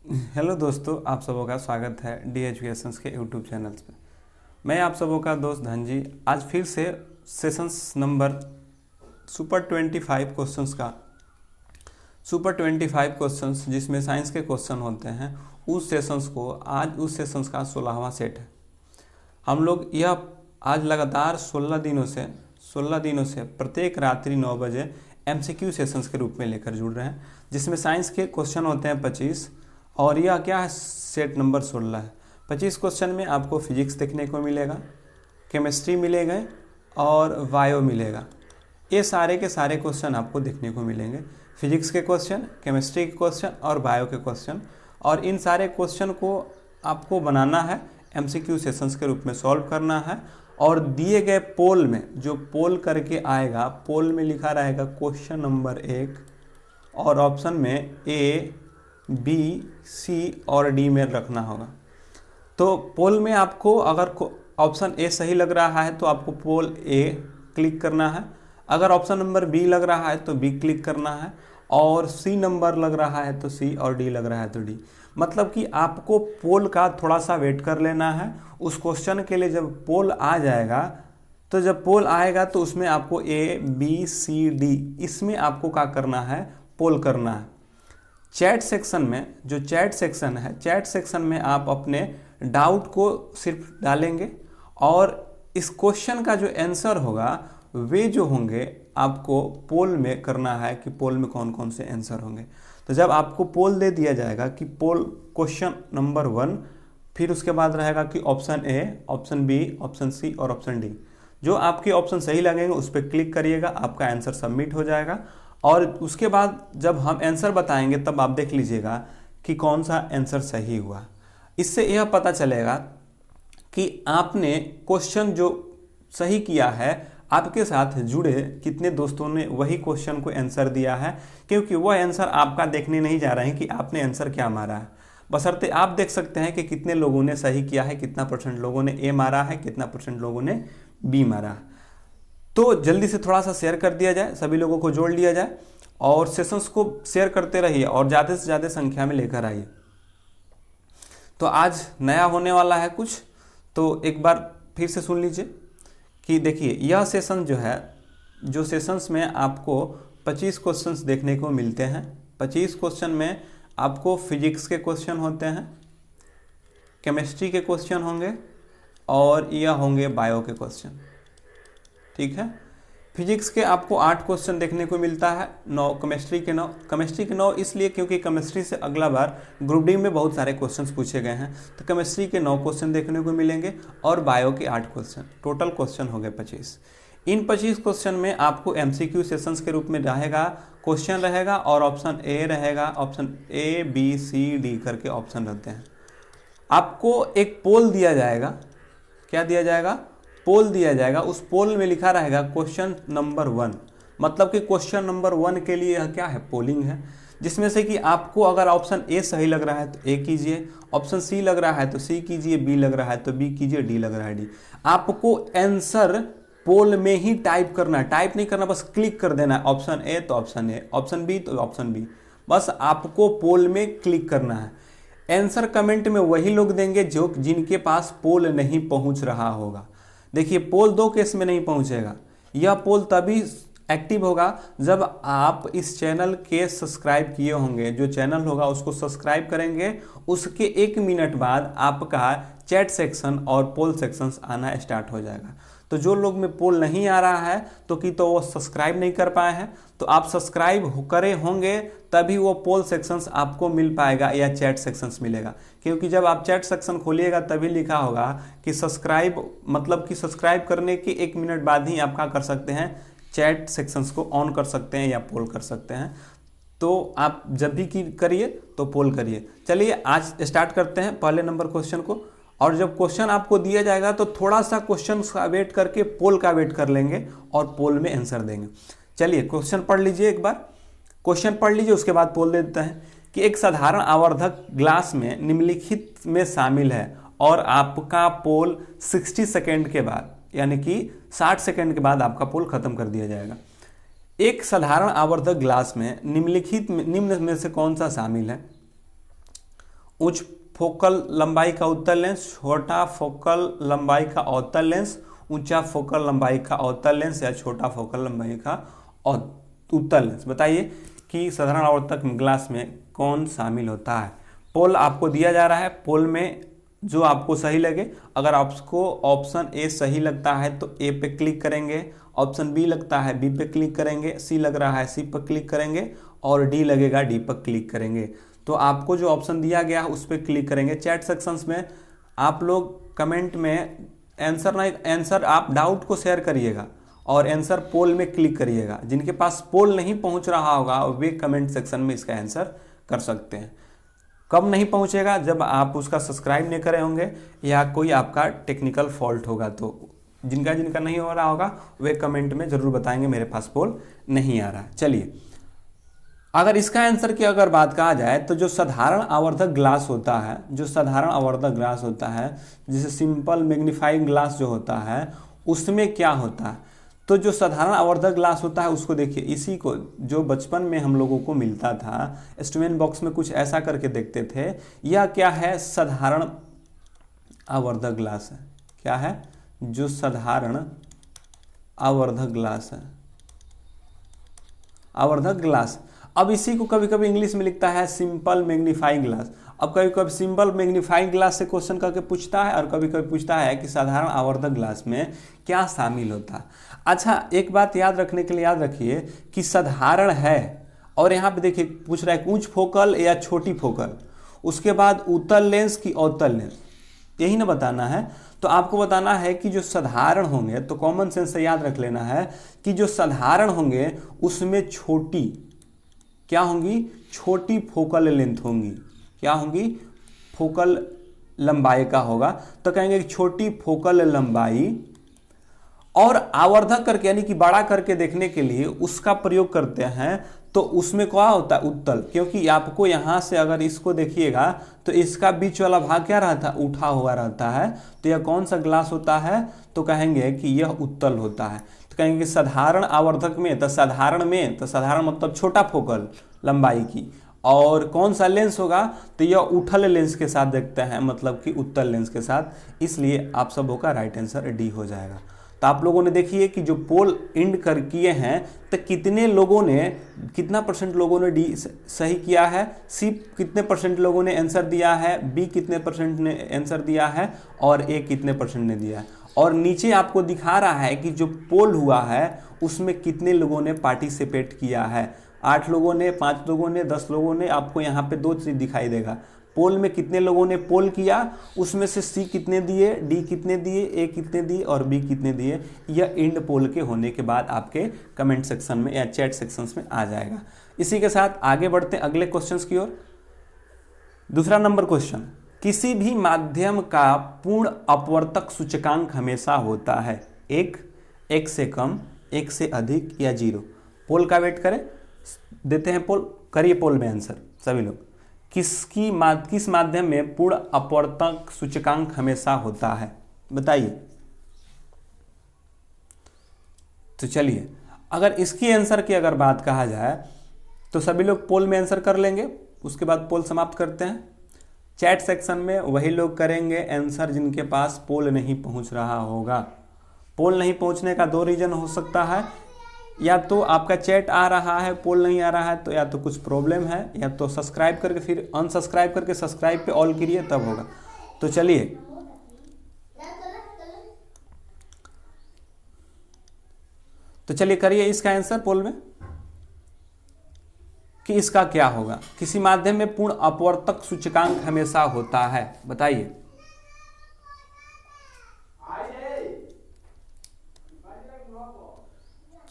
Hello दोस्तों, आप सबों का स्वागत है डी एजुकेशंस के यूट्यूब चैनल्स पे। मैं आप सबों का दोस्त धनजी आज फिर से सेशंस नंबर सुपर 25 क्वेश्चंस जिसमें साइंस के क्वेश्चन होते हैं उस सेशंस का 16वां सेट है। हम लोग यह आज लगातार 16 दिनों से प्रत्येक रात्रि 9 बजे एमसीक्यू सेशंस के रूप में लेकर जुड़ रहे हैं, जिसमें साइंस के क्वेश्चन होते हैं 25 और यह क्या है, सेट नंबर 16 है। 25 क्वेश्चन में आपको फिजिक्स देखने को मिलेगा, केमिस्ट्री मिलेगा और बायो मिलेगा। ये सारे के सारे क्वेश्चन आपको देखने को मिलेंगे, फिजिक्स के क्वेश्चन, केमिस्ट्री के क्वेश्चन और बायो के क्वेश्चन। और इन सारे क्वेश्चन को आपको बनाना है, एमसीक्यू सेशंस के रूप में सॉल्व करना है। और दिए गए पोल में जो पोल करके आएगा, पोल में लिखा रहेगा क्वेश्चन नंबर 1 और ऑप्शन में ए, बी, सी और डी में रखना होगा। तो पोल में आपको अगर ऑप्शन ए सही लग रहा है तो आपको पोल ए क्लिक करना है, अगर ऑप्शन नंबर बी लग रहा है तो बी क्लिक करना है, और सी नंबर लग रहा है तो सी और डी लग रहा है तो डी। मतलब कि आपको पोल का थोड़ा सा वेट कर लेना है। उस क्वेश्चन के लिए जब पोल आ जाएगा, तो जब पोल आएगा तो उसमें आपको ए, बी, सी, डी इसमें आपको क्या करना है, पोल करना है। चैट सेक्शन में जो चैट सेक्शन है, चैट सेक्शन में आप अपने डाउट को सिर्फ डालेंगे और इस क्वेश्चन का जो आंसर होगा वे जो होंगे आपको पोल में करना है कि पोल में कौन कौन से आंसर होंगे। तो जब आपको पोल दे दिया जाएगा कि पोल क्वेश्चन नंबर 1, फिर उसके बाद रहेगा कि option A, option B, option C और ऑप्शन डी। जो आपके ऑप्शन सही लगेंगे उस पर क्लिक करिएगा, आपका आंसर सबमिट हो जाएगा। और उसके बाद जब हम आंसर बताएंगे तब आप देख लीजिएगा कि कौन सा आंसर सही हुआ। इससे यह पता चलेगा कि आपने क्वेश्चन जो सही किया है, आपके साथ जुड़े कितने दोस्तों ने वही क्वेश्चन को आंसर दिया है, क्योंकि वह आंसर आपका देखने नहीं जा रहे हैं कि आपने आंसर क्या मारा है। बशर्ते आप देख सकते हैं कि कितने लोगों ने सही किया है, कितना परसेंट लोगों ने ए मारा है, कितना परसेंट लोगों ने बी मारा है। तो जल्दी से थोड़ा सा शेयर कर दिया जाए, सभी लोगों को जोड़ लिया जाए और सेशंस को शेयर करते रहिए और ज़्यादा से ज़्यादा संख्या में लेकर आइए। तो आज नया होने वाला है कुछ, तो एक बार फिर से सुन लीजिए कि देखिए यह सेशन जो है, जो सेशंस में आपको 25 क्वेश्चंस देखने को मिलते हैं। 25 क्वेश्चन में आपको फिजिक्स के क्वेश्चन होते हैं, केमिस्ट्री के क्वेश्चन होंगे और यह होंगे बायो के क्वेश्चन। ठीक है, फिजिक्स के आपको 8 क्वेश्चन देखने को मिलता है, 9 केमिस्ट्री के 9 इसलिए क्योंकि केमिस्ट्री से अगला बार ग्रुप डी में बहुत सारे क्वेश्चंस पूछे गए हैं, तो केमिस्ट्री के 9 क्वेश्चन देखने को मिलेंगे और बायो के 8 क्वेश्चन। टोटल क्वेश्चन हो गए 25। इन 25 क्वेश्चन में आपको एमसीक्यू सेशंस के रूप में रहेगा, क्वेश्चन रहेगा और ऑप्शन ए रहेगा, option A, B, C, D करके ऑप्शन रहते हैं। आपको एक पोल दिया जाएगा, क्या दिया जाएगा, पोल दिया जाएगा। उस पोल में लिखा रहेगा क्वेश्चन नंबर 1, मतलब कि क्वेश्चन नंबर 1 के लिए यह क्या है, पोलिंग है, जिसमें से कि आपको अगर ऑप्शन ए सही लग रहा है तो ए कीजिए, ऑप्शन सी लग रहा है तो सी कीजिए, बी लग रहा है तो बी कीजिए, डी लग रहा है डी। आपको आंसर पोल में ही टाइप करना है, टाइप नहीं करना, बस क्लिक कर देना है। ऑप्शन ए तो ऑप्शन ए, ऑप्शन बी तो ऑप्शन बी, बस आपको पोल में क्लिक करना है। आंसर कमेंट में वही लोग देंगे जो जिनके पास पोल नहीं पहुंच रहा होगा। देखिए पोल 2 केस में नहीं पहुंचेगा, यह पोल तभी एक्टिव होगा जब आप इस चैनल के सब्सक्राइब किए होंगे। जो चैनल होगा उसको सब्सक्राइब करेंगे, उसके 1 मिनट बाद आपका चैट सेक्शन और पोल सेक्शंस आना स्टार्ट हो जाएगा। तो जो लोग में पोल नहीं आ रहा है तो वो सब्सक्राइब नहीं कर पाए हैं, तो आप सब्सक्राइब करे होंगे तभी वो पोल सेक्शंस आपको मिल पाएगा या चैट सेक्शंस मिलेगा। क्योंकि जब आप चैट सेक्शन खोलिएगा तभी लिखा होगा कि सब्सक्राइब, मतलब कि सब्सक्राइब करने के 1 मिनट बाद ही आप क्या कर सकते हैं, चैट सेक्शंस को ऑन कर सकते हैं या पोल कर सकते हैं। तो आप जब भी करिए तो पोल करिए। चलिए आज स्टार्ट करते हैं पहले नंबर क्वेश्चन को। और जब क्वेश्चन आपको दिया जाएगा तो थोड़ा सा क्वेश्चन का वेट करके पोल का वेट कर लेंगे और पोल में आंसर देंगे। चलिए क्वेश्चन पढ़ लीजिए, एक बार क्वेश्चन पढ़ लीजिए, उसके बाद पोल दे देते हैं कि एक साधारण आवर्धक ग्लास में निम्नलिखित में शामिल है और आपका पोल 60 सेकेंड के बाद, यानी कि 60 सेकेंड के बाद आपका पोल खत्म कर दिया जाएगा। एक साधारण आवर्धक ग्लास में निम्न में से कौन सा शामिल है। उच्च फोकल लंबाई का उत्तल लेंस, छोटा फोकल लंबाई का अवतल लेंस, ऊंचा फोकल लंबाई का अवतल लेंस या छोटा फोकल लंबाई का उत्तल लेंस। बताइए कि साधारण आवर्धक ग्लास में कौन शामिल होता है। पोल आपको दिया जा रहा है, पोल में जो आपको सही लगे, अगर आपको ऑप्शन ए सही लगता है तो ए पे क्लिक करेंगे, ऑप्शन बी लगता है बी पे क्लिक करेंगे, सी लग रहा है सी पर क्लिक करेंगे और डी लगेगा डी पर क्लिक करेंगे। तो आपको जो ऑप्शन दिया गया है उस पर क्लिक करेंगे। चैट सेक्शंस में आप लोग कमेंट में आंसर आप डाउट को शेयर करिएगा और आंसर पोल में क्लिक करिएगा। जिनके पास पोल नहीं पहुंच रहा होगा वे कमेंट सेक्शन में इसका आंसर कर सकते हैं। कब नहीं पहुंचेगा? जब आप उसका सब्सक्राइब नहीं करे होंगे या कोई आपका टेक्निकल फॉल्ट होगा। तो जिनका जिनका नहीं हो रहा होगा वे कमेंट में जरूर बताएंगे मेरे पास पोल नहीं आ रहा। चलिए, अगर इसका आंसर की अगर बात कहा जाए तो जो साधारण आवर्धक ग्लास होता है, जो साधारण आवर्धक ग्लास होता है, जैसे सिंपल मैग्नीफाइंग ग्लास जो होता है, उसमें क्या होता है? तो जो साधारण आवर्धक ग्लास होता है उसको देखिए, इसी को जो बचपन में हम लोगों को मिलता था, इंस्ट्रूमेंट बॉक्स में कुछ ऐसा करके देखते थे। यह क्या है? साधारण आवर्धक ग्लास है। क्या है? जो साधारण आवर्धक ग्लास है, आवर्धक ग्लास। अब इसी को कभी कभी इंग्लिश में लिखता है सिंपल मैग्नीफाइंग ग्लास। अब कभी कभी सिंपल मैग्नीफाइंग ग्लास से क्वेश्चन करके पूछता है और कभी कभी पूछता है कि साधारण आवर्धक ग्लास में क्या शामिल होता है। अच्छा, एक बात याद रखने के लिए याद रखिए कि साधारण है और यहाँ पे देखिए पूछ रहा है उच्च फोकल या छोटी फोकल, उसके बाद उत्तल लेंस की अवतल लेंस, यही ना बताना है। तो आपको बताना है कि जो साधारण होंगे, तो कॉमन सेंस से याद रख लेना है कि जो साधारण होंगे उसमें छोटी क्या होंगी? छोटी फोकल लेंथ होंगी। क्या होंगी? फोकल लंबाई का होगा। तो कहेंगे कि छोटी फोकल लंबाई, और आवर्धक करके यानी कि बड़ा करके देखने के लिए उसका प्रयोग करते हैं। तो उसमें क्या होता है? उत्तल। क्योंकि आपको यहाँ से अगर इसको देखिएगा तो इसका बीच वाला भाग क्या रहता है? उठा हुआ रहता है। तो यह कौन सा ग्लास होता है? तो कहेंगे कि यह उत्तल होता है। तो कहेंगे साधारण आवर्धक में, तो साधारण में, तो साधारण मतलब छोटा फोकल लंबाई की, और कौन सा लेंस होगा? तो यह उठल लेंस के साथ देखते हैं, मतलब कि उत्तल लेंस के साथ। इसलिए आप सबों का राइट आंसर डी हो जाएगा। तो आप लोगों ने देखिए कि जो पोल इंड कर किए हैं तो कितने लोगों ने, कितना परसेंट लोगों ने डी सही किया है, सी कितने परसेंट लोगों ने आंसर दिया है, बी कितने परसेंट ने आंसर दिया है और ए कितने परसेंट ने दिया है। और नीचे आपको दिखा रहा है कि जो पोल हुआ है उसमें कितने लोगों ने पार्टिसिपेट किया है। 8 लोगों ने, 5 लोगों ने, 10 लोगों ने। आपको यहाँ पे 2 चीज़ दिखाई देगा, पोल में कितने लोगों ने पोल किया, उसमें से सी कितने दिए, डी कितने दिए, ए कितने दिए और बी कितने दिए। यह इंड पोल के होने के बाद आपके कमेंट सेक्शन में या चैट सेक्शंस में आ जाएगा। इसी के साथ आगे बढ़ते हैं अगले क्वेश्चंस की ओर। दूसरा नंबर क्वेश्चन, किसी भी माध्यम का पूर्ण अपवर्तक सूचकांक हमेशा होता है 1, 1 से कम, 1 से अधिक या 0। पोल का वेट करें, देते हैं पोल, करिए पोल में आंसर सभी लोग। किस माध्यम में पूर्ण अपवर्तक सूचकांक हमेशा होता है? बताइए। तो चलिए, अगर इसकी आंसर की अगर बात कहा जाए तो सभी लोग पोल में आंसर कर लेंगे, उसके बाद पोल समाप्त करते हैं। चैट सेक्शन में वही लोग करेंगे आंसर जिनके पास पोल नहीं पहुंच रहा होगा। पोल नहीं पहुंचने का 2 रीजन हो सकता है, या तो आपका चैट आ रहा है, पोल नहीं आ रहा है, तो या तो कुछ प्रॉब्लम है, या तो सब्सक्राइब करके फिर अनसब्सक्राइब करके सब्सक्राइब पे ऑल करिए तब होगा। तो चलिए, करिए इसका आंसर पोल में कि इसका क्या होगा। किसी माध्यम में पूर्ण अपवर्तक सूचकांक हमेशा होता है, बताइए।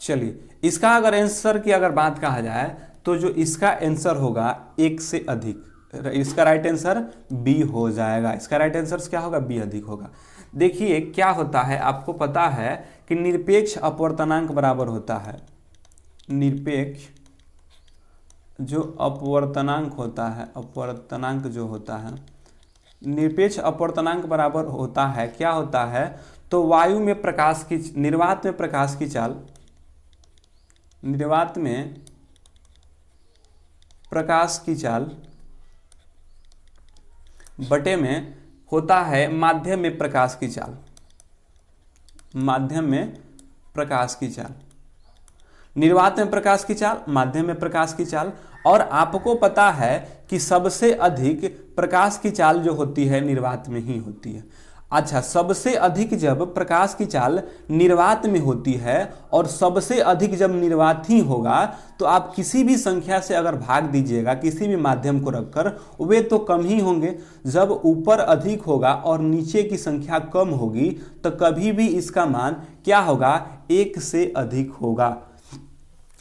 चलिए, इसका अगर आंसर की अगर बात कहा जाए तो जो इसका आंसर होगा 1 से अधिक, इसका राइट आंसर बी हो जाएगा। इसका राइट आंसर क्या होगा? बी अधिक होगा। देखिए क्या होता है, आपको पता है कि निरपेक्ष अपवर्तनांक बराबर होता है, निरपेक्ष जो अपवर्तनांक होता है, अपवर्तनांक जो होता है, निरपेक्ष अपवर्तनांक बराबर होता है, क्या होता है? तो वायु में प्रकाश की, निर्वात में प्रकाश की चाल, निर्वात में प्रकाश की चाल बटे में होता है माध्यम में प्रकाश की चाल, माध्यम में प्रकाश की चाल, निर्वात में प्रकाश की चाल, माध्यम में प्रकाश की चाल। और आपको पता है कि सबसे अधिक प्रकाश की चाल जो होती है निर्वात में ही होती है। अच्छा, सबसे अधिक जब प्रकाश की चाल निर्वात में होती है और सबसे अधिक जब निर्वात ही होगा, तो आप किसी भी संख्या से अगर भाग दीजिएगा किसी भी माध्यम को रखकर, वे तो कम ही होंगे। जब ऊपर अधिक होगा और नीचे की संख्या कम होगी तो कभी भी इसका मान क्या होगा, 1 से अधिक होगा।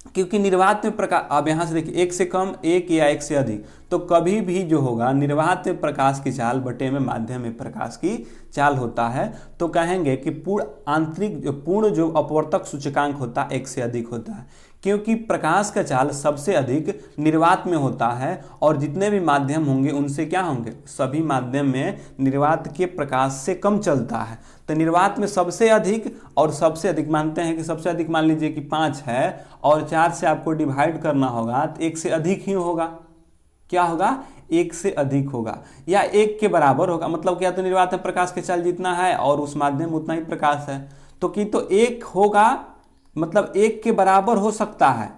क्योंकि निर्वात में प्रकाश, अब यहां से देखिए 1 से कम, 1 या 1 से अधिक, तो कभी भी जो होगा निर्वात में प्रकाश की चाल बटे में माध्यम में प्रकाश की चाल होता है। तो कहेंगे कि पूर्ण जो अपवर्तक सूचकांक होता है 1 से अधिक होता है, क्योंकि प्रकाश का चाल सबसे अधिक निर्वात में होता है और जितने भी माध्यम होंगे उनसे क्या होंगे, सभी माध्यम में निर्वात के प्रकाश से कम चलता है। तो निर्वात में सबसे अधिक और सबसे अधिक मानते हैं कि सबसे अधिक मान लीजिए कि 5 है और 4 से आपको डिवाइड करना होगा तो 1 से अधिक ही होगा। क्या होगा, 1 से अधिक होगा या 1 के बराबर होगा। मतलब क्या, तो निर्वात में प्रकाश के चाल जितना है और उस माध्यम में उतना ही प्रकाश है, तो कि तो 1 होगा, मतलब 1 के बराबर हो सकता है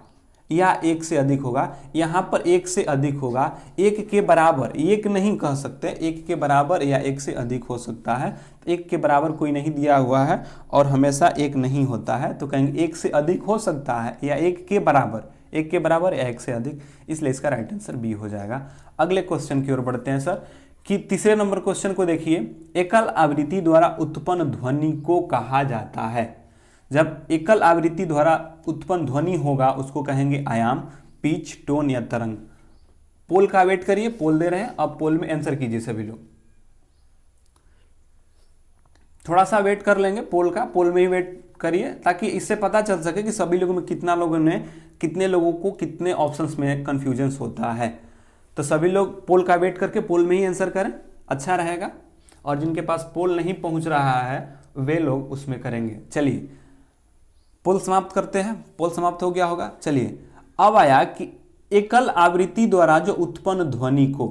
या 1 से अधिक होगा। यहां पर 1 से अधिक होगा, 1 के बराबर 1 नहीं कह सकते, 1 के बराबर या 1 से अधिक हो सकता है। 1 के बराबर कोई नहीं दिया हुआ है और हमेशा 1 नहीं होता है, तो कहेंगे 1 से अधिक हो सकता है या 1 के बराबर, 1 के बराबर या 1 से अधिक, इसलिए इसका राइट आंसर बी हो जाएगा। अगले क्वेश्चन की ओर बढ़ते हैं सर, कि तीसरे नंबर क्वेश्चन को देखिए, एकल आवृत्ति द्वारा उत्पन्न ध्वनि को कहा जाता है। जब एकल आवृत्ति द्वारा उत्पन्न ध्वनि होगा उसको कहेंगे आयाम, पिच, टोन या तरंग। पोल का वेट करिए, पोल दे रहे हैं, अब पोल में आंसर कीजिए सभी लोग। थोड़ा सा वेट कर लेंगे पोल का, पोल में ही वेट करिए ताकि इससे पता चल सके कि सभी लोगों में कितने लोगों को कितने ऑप्शंस में कंफ्यूजन होता है। तो सभी लोग पोल का वेट करके पोल में ही आंसर करें, अच्छा रहेगा। और जिनके पास पोल नहीं पहुंच रहा है वे लोग उसमें करेंगे। चलिए पोल समाप्त करते हैं, पोल समाप्त हो गया होगा। चलिए अब आया कि एकल आवृत्ति द्वारा जो उत्पन्न ध्वनि को,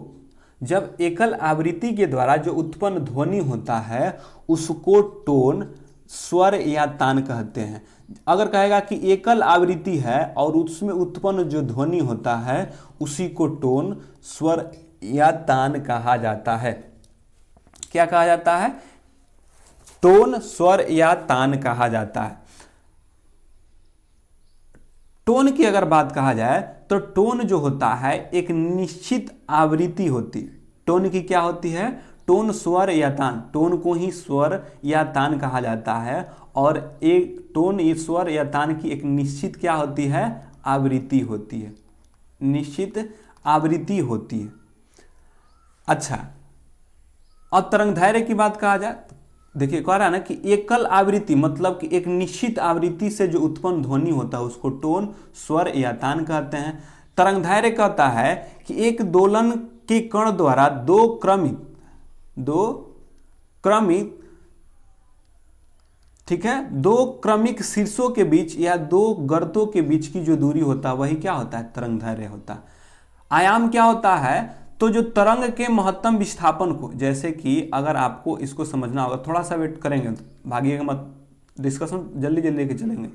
जब एकल आवृत्ति के द्वारा जो उत्पन्न ध्वनि होता है उसको टोन, स्वर या तान कहते हैं। अगर कहेगा कि एकल आवृत्ति है और उसमें उत्पन्न जो ध्वनि होता है उसी को टोन, स्वर या तान कहा जाता है। क्या कहा जाता है, टोन, स्वर या तान कहा जाता है। टोन की अगर बात कहा जाए तो टोन जो होता है एक निश्चित आवृत्ति होती है। टोन की क्या होती है, टोन, स्वर या तान, टोन को ही स्वर या तान कहा जाता है। और एक टोन, स्वर या तान की एक निश्चित क्या होती है, आवृत्ति होती है, निश्चित आवृत्ति होती है। अच्छा, अब तरंगदैर्घ्य की बात कहा जाए, देखिए कह रहा है ना कि एकल आवृत्ति मतलब कि एक निश्चित आवृत्ति से जो उत्पन्न ध्वनि होता है उसको टोन, स्वर या तान कहते हैं। तरंगदैर्घ्य कहता है कि एक दोलन के कण द्वारा दो क्रमिक ठीक है, दो क्रमिक शीर्षों के बीच या दो गर्तों के बीच की जो दूरी होता है वही क्या होता है, तरंगदैर्घ्य होता है। आयाम क्या होता है, तो जो तरंग के महत्तम विस्थापन को, जैसे कि अगर आपको इसको समझना होगा, थोड़ा सा वेट करेंगे, भागिएगा मत, डिस्कशन जल्दी जल्दी लेके चलेंगे,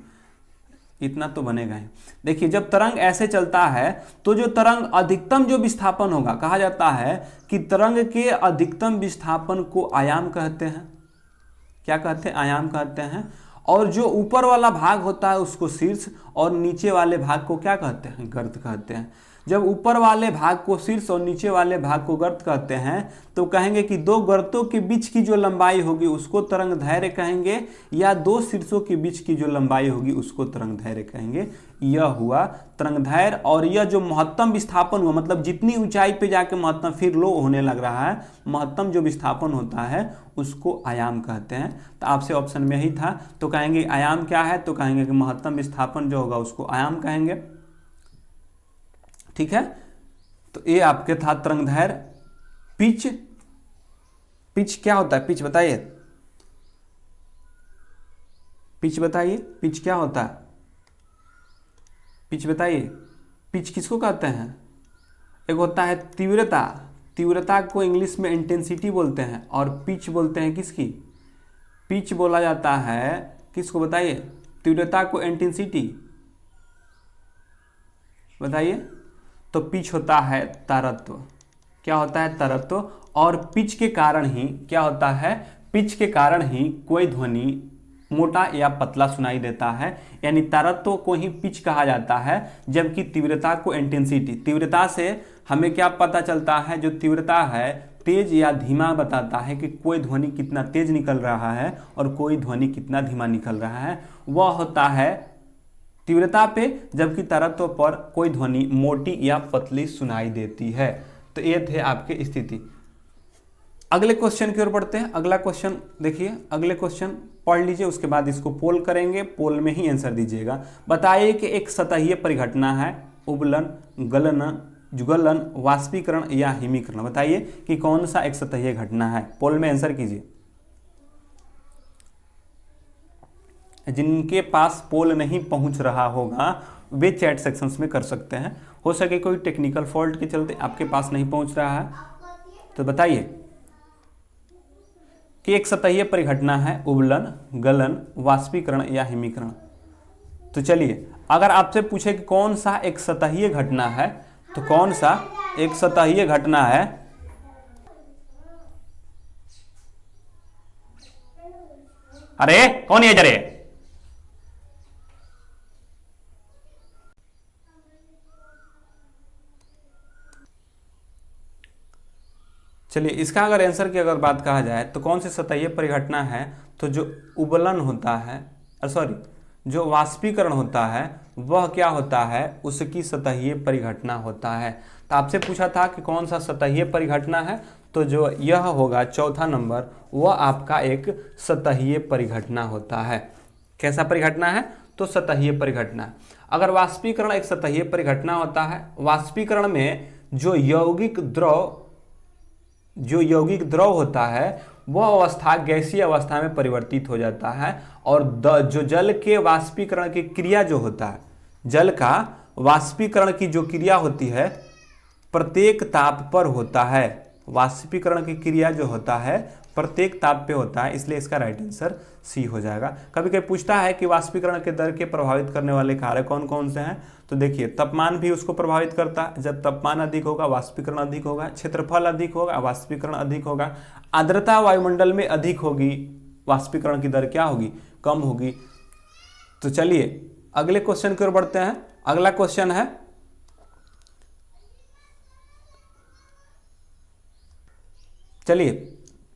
इतना तो बनेगा ही। देखिए जब तरंग ऐसे चलता है तो जो तरंग अधिकतम जो विस्थापन होगा, कहा जाता है कि तरंग के अधिकतम विस्थापन को आयाम कहते हैं। क्या कहते हैं, आयाम कहते हैं। और जो ऊपर वाला भाग होता है उसको शीर्ष और नीचे वाले भाग को क्या कहते हैं, गर्त कहते हैं। जब ऊपर वाले भाग को शीर्ष और नीचे वाले भाग को गर्त कहते हैं तो कहेंगे कि दो गर्तों के बीच की जो लंबाई होगी उसको तरंगदैर्घ्य कहेंगे, या दो शीर्षों के बीच की जो लंबाई होगी उसको तरंगदैर्घ्य कहेंगे। यह हुआ तरंगदैर्घ्य। और यह जो महत्तम विस्थापन हुआ, मतलब जितनी ऊंचाई पे जाके महत्तम फिर लो होने लग रहा है, महत्तम जो विस्थापन होता है उसको आयाम कहते हैं। तो आपसे ऑप्शन में ही था, तो कहेंगे आयाम क्या है, तो कहेंगे कि महत्तम विस्थापन जो होगा उसको आयाम कहेंगे। ठीक है, तो ये आपके था तरंगदैर्घ्य। पिच, पिच क्या होता है, पिच बताइए, पिच बताइए, पिच क्या होता है, पिच बताइए, पिच किसको कहते हैं। एक होता है तीव्रता, तीव्रता को इंग्लिश में इंटेंसिटी बोलते हैं और पिच बोलते हैं किसकी, पिच बोला जाता है किसको बताइए, तीव्रता को इंटेंसिटी बताइए। तो पिच होता है तारत्व, क्या होता है तारत्व। और पिच के कारण ही क्या होता है, पिच के कारण ही कोई ध्वनि मोटा या पतला सुनाई देता है, यानी तारत्व को ही पिच कहा जाता है। जबकि तीव्रता को इंटेंसिटी, तीव्रता से हमें क्या पता चलता है, जो तीव्रता है तेज या धीमा बताता है कि कोई ध्वनि कितना तेज निकल रहा है और कोई ध्वनि कितना धीमा निकल रहा है, वह होता है तीव्रता पे। जबकि तारत्व पर कोई ध्वनि मोटी या पतली सुनाई देती है। तो ये थे आपके स्थिति। अगले क्वेश्चन की ओर बढ़ते हैं। अगला क्वेश्चन देखिए, अगले क्वेश्चन पढ़ लीजिए, उसके बाद इसको पोल करेंगे, पोल में ही आंसर दीजिएगा। बताइए कि एक सतहीय परिघटना है, उबलन, गलन, जुगलन, वाष्पीकरण या हिमीकरण। बताइए कि कौन सा एक सतहीय घटना है, पोल में आंसर कीजिए। जिनके पास पोल नहीं पहुंच रहा होगा वे चैट सेक्शंस में कर सकते हैं। हो सके कोई टेक्निकल फॉल्ट के चलते आपके पास नहीं पहुंच रहा है, तो बताइए कि एक सतहीय परिघटना है, उबलन, गलन, वाष्पीकरण या हिमीकरण। तो चलिए, अगर आपसे पूछे कि कौन सा एक सतहीय घटना है, तो कौन सा एक सतहीय घटना है, अरे कौन है जरे, चलिए इसका अगर आंसर की अगर बात कहा जाए तो कौन सी सतहीय परिघटना है, तो जो उबलन होता है, सॉरी जो वाष्पीकरण होता है वह क्या होता है, उसकी सतहीय परिघटना होता है। तो आपसे पूछा था कि कौन सा सतहीय परिघटना है, तो जो यह होगा चौथा नंबर, वह आपका एक सतहीय परिघटना होता है। कैसा परिघटना है, तो सतहीय परिघटना। अगर वाष्पीकरण एक सतहीय परिघटना होता है, वाष्पीकरण में जो यौगिक द्रव होता है वह अवस्था गैसीय अवस्था में परिवर्तित हो जाता है। और जो जल के वाष्पीकरण की क्रिया जो होता है, जल का वाष्पीकरण की जो क्रिया होती है प्रत्येक ताप पर होता है। वाष्पीकरण की क्रिया जो होता है प्रत्येक ताप पे होता है, इसलिए इसका राइट आंसर सी हो जाएगा। कभी कभी पूछता है कि वाष्पीकरण के दर के प्रभावित करने वाले कारक कौन कौन से हैं, तो देखिए तापमान भी उसको प्रभावित करता है। जब तापमान अधिक होगा वाष्पीकरण अधिक होगा, क्षेत्रफल अधिक होगा वाष्पीकरण अधिक होगा, आर्द्रता वायुमंडल में अधिक होगी, वाष्पीकरण की दर क्या होगी, कम होगी। तो चलिए अगले क्वेश्चन की ओर बढ़ते हैं। अगला क्वेश्चन है, चलिए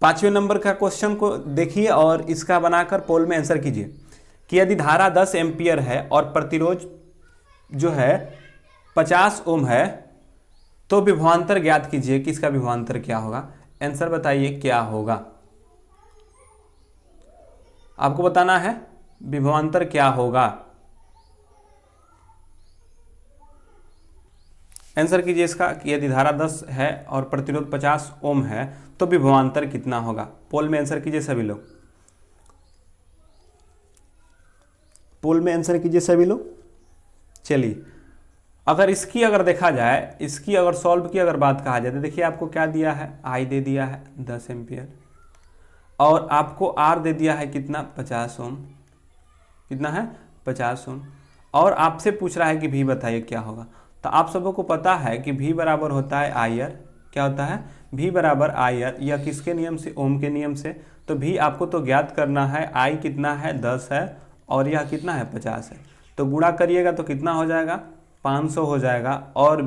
5वें नंबर का क्वेश्चन को देखिए और इसका बनाकर पोल में आंसर कीजिए कि यदि धारा 10 एम्पियर है और प्रतिरोध जो है 50 ओम है, तो विभवांतर ज्ञात कीजिए कि इसका विभवांतर क्या होगा। आंसर बताइए क्या होगा, आपको बताना है विभवांतर क्या होगा। आंसर कीजिए इसका कि यदि धारा 10 है और प्रतिरोध 50 ओम है तो विभवांतर कितना होगा। पोल में आंसर कीजिए सभी लोग, पोल में आंसर कीजिए सभी लोग। चलिए अगर इसकी अगर देखा जाए, इसकी अगर सॉल्व की अगर बात कहा जाए तो देखिए आपको क्या दिया है, आई दे दिया है 10 एम्पियर और आपको आर दे दिया है कितना, 50 ओम, कितना है 50 ओम। और आपसे पूछ रहा है कि भी बताइए क्या होगा। तो आप सबको पता है कि भी बराबर होता है आई आर, क्या होता है भी बराबर आई आर, या किसके नियम से, ओम के नियम से। तो भी आपको तो ज्ञात करना है, आई कितना है 10 है और यह कितना है 50 है, तो गुणा करिएगा तो कितना हो जाएगा 500 हो जाएगा। और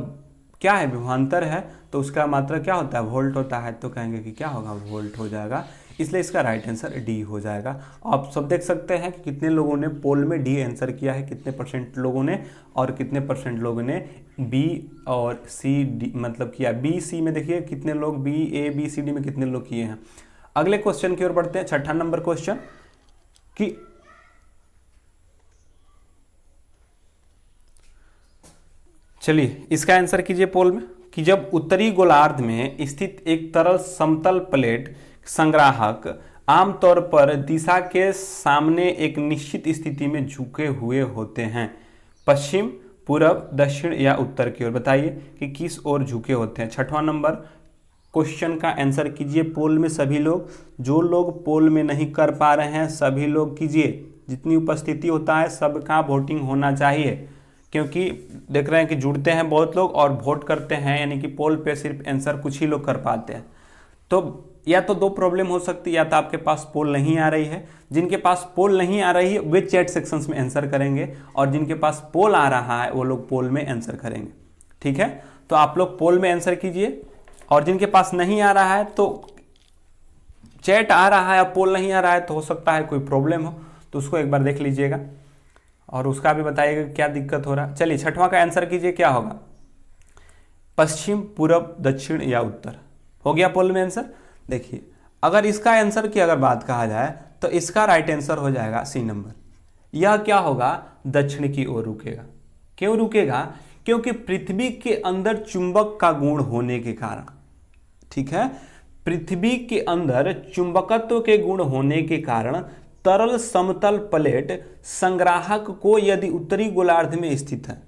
क्या है विभवांतर है तो उसका मात्रा क्या होता है, वोल्ट होता है, तो कहेंगे कि क्या होगा वोल्ट हो जाएगा, इसलिए इसका राइट आंसर डी हो जाएगा। आप सब देख सकते हैं कि कितने लोगों ने पोल में डी आंसर किया है, कितने परसेंट लोगों ने, और कितने परसेंट लोगों ने बी और सी डी मतलब किया। बी सी में देखिए कितने लोग, B A B C D में कितने लोग किए हैं। अगले क्वेश्चन की ओर बढ़ते हैं, 6ठा नंबर क्वेश्चन कि चलिए इसका आंसर कीजिए पोल में कि जब उत्तरी गोलार्ध में स्थित एक तरल समतल प्लेट संग्राहक आमतौर पर दिशा के सामने एक निश्चित स्थिति में झुके हुए होते हैं, पश्चिम, पूर्व, दक्षिण या उत्तर की ओर। बताइए कि किस ओर झुके होते हैं। 6वां नंबर क्वेश्चन का आंसर कीजिए पोल में सभी लोग। जो लोग पोल में नहीं कर पा रहे हैं सभी लोग कीजिए, जितनी उपस्थिति होता है सबका वोटिंग होना चाहिए, क्योंकि देख रहे हैं कि जुड़ते हैं बहुत लोग और वोट करते हैं, यानी कि पोल पे सिर्फ आंसर कुछ ही लोग कर पाते हैं। तो या तो दो प्रॉब्लम हो सकती है, या तो आपके पास पोल नहीं आ रही है, जिनके पास पोल नहीं आ रही है वे चैट सेक्शंस में आंसर करेंगे, और जिनके पास पोल आ रहा है वो लोग पोल में आंसर करेंगे। ठीक है, तो आप लोग पोल में आंसर कीजिए, और जिनके पास नहीं आ रहा है तो चैट आ रहा है, पोल नहीं आ रहा है, तो हो सकता है कोई प्रॉब्लम हो, तो उसको एक बार देख लीजिएगा और उसका भी बताइएगा क्या दिक्कत हो रहा है। चलिए छठवां का आंसर कीजिए, क्या होगा? पश्चिम, पूरब, दक्षिण या उत्तर। हो गया पोल में आंसर। देखिए अगर इसका आंसर की अगर बात कहा जाए तो इसका राइट आंसर हो जाएगा सी नंबर। यह क्या होगा? दक्षिण की ओर रुकेगा। क्यों रुकेगा? क्योंकि पृथ्वी के अंदर चुंबक का गुण होने के कारण, ठीक है, पृथ्वी के अंदर चुंबकत्व के गुण होने के कारण तरल समतल प्लेट संग्राहक को यदि उत्तरी गोलार्ध में स्थित है,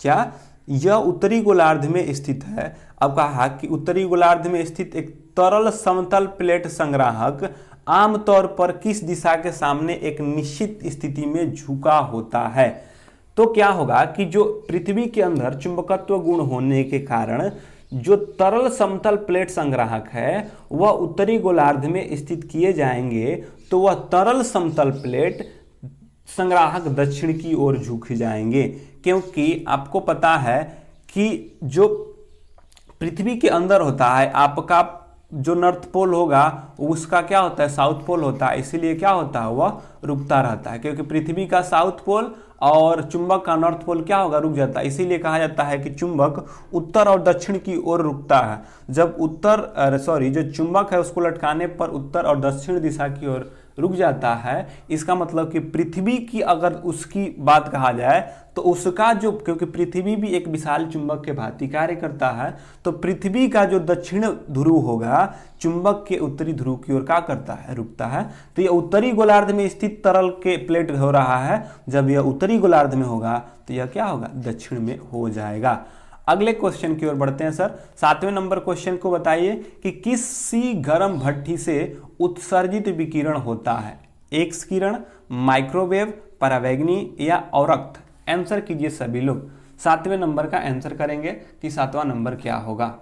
क्या यह उत्तरी गोलार्ध में स्थित है? अब कहा कि उत्तरी गोलार्ध में स्थित एक तरल समतल प्लेट संग्राहक आमतौर पर किस दिशा के सामने एक निश्चित स्थिति में झुका होता है? तो क्या होगा कि जो पृथ्वी के अंदर चुंबकत्व गुण होने के कारण जो तरल समतल प्लेट संग्राहक है वह उत्तरी गोलार्ध में स्थित किए जाएंगे, तो वह तरल समतल प्लेट संग्राहक दक्षिण की ओर झुक जाएंगे। क्योंकि आपको पता है कि जो पृथ्वी के अंदर होता है आपका जो नॉर्थ पोल होगा उसका क्या होता है? साउथ पोल होता है, इसीलिए क्या होता है? वह रुकता रहता है, क्योंकि पृथ्वी का साउथ पोल और चुंबक का नॉर्थ पोल क्या होगा? रुक जाता है। इसीलिए कहा जाता है कि चुंबक उत्तर और दक्षिण की ओर रुकता है। जब जो चुंबक है उसको लटकाने पर उत्तर और दक्षिण दिशा की ओर रुक जाता है, इसका मतलब कि पृथ्वी की अगर उसकी बात कहा जाए तो उसका जो, क्योंकि पृथ्वी भी एक विशाल चुंबक के भांति कार्य करता है, तो पृथ्वी का जो दक्षिण ध्रुव होगा चुंबक के उत्तरी ध्रुव की ओर क्या करता है? रुकता है। तो यह उत्तरी गोलार्ध में स्थित तरल के प्लेट हो रहा है, जब यह उत्तरी गोलार्ध में होगा तो यह क्या होगा? दक्षिण में हो जाएगा। अगले क्वेश्चन की ओर बढ़ते हैं सर। 7वें नंबर क्वेश्चन को बताइए कि किसी गर्म भट्टी से उत्सर्जित विकिरण होता है? एक्स किरण, माइक्रोवेव, परावैंगनी या अवरक्त। आंसर कीजिए सभी लोग। 7वें नंबर का आंसर करेंगे कि 7वां नंबर क्या होगा,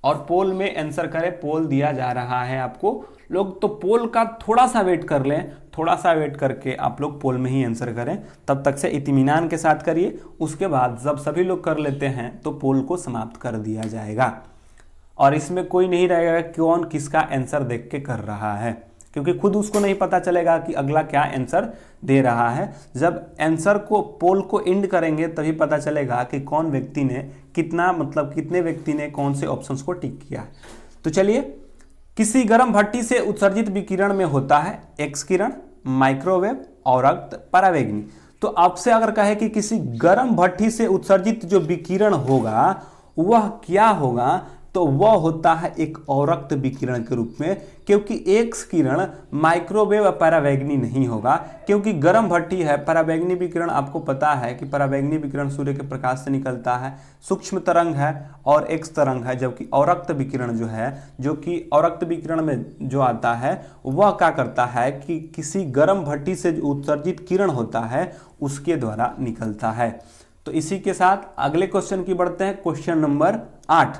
और पोल में आंसर करें। पोल दिया जा रहा है आपको लोग, तो पोल का थोड़ा सा वेट कर लें, थोड़ा सा वेट करके आप लोग पोल में ही आंसर करें। तब तक से इत्मीनान के साथ करिए, उसके बाद जब सभी लोग कर लेते हैं तो पोल को समाप्त कर दिया जाएगा, और इसमें कोई नहीं रहेगा कौन किसका आंसर देख के कर रहा है, क्योंकि खुद उसको नहीं पता चलेगा कि अगला क्या आंसर दे रहा है। जब आंसर को, पोल को एंड करेंगे तभी पता चलेगा कि कौन व्यक्ति ने कितना, मतलब कितने व्यक्ति ने कौन से ऑप्शंस को टिक किया है। तो चलिए, किसी गर्म भट्टी से उत्सर्जित विकिरण में होता है एक्स किरण, माइक्रोवेव, अवरक्त, परावैंगनी। तो आपसे अगर कहे कि किसी गर्म भट्टी से उत्सर्जित जो विकिरण होगा वह क्या होगा, तो वह होता है एक अवरक्त विकिरण के रूप में, क्योंकि एक्स किरण माइक्रोवेव और परावैंगनी नहीं होगा, क्योंकि गर्म भट्टी है। परावैंगनी विकिरण आपको पता है कि परावैंगनी विकिरण सूर्य के प्रकाश से निकलता है, सूक्ष्म तरंग है और एक्स तरंग है, जबकि अवरक्त विकिरण जो है, जो कि अवरक्त विकिरण में जो आता है वह क्या करता है कि किसी गर्म भट्टी से जो उत्सर्जित किरण होता है उसके द्वारा निकलता है। तो इसी के साथ अगले क्वेश्चन की बढ़ते हैं, क्वेश्चन नंबर 8।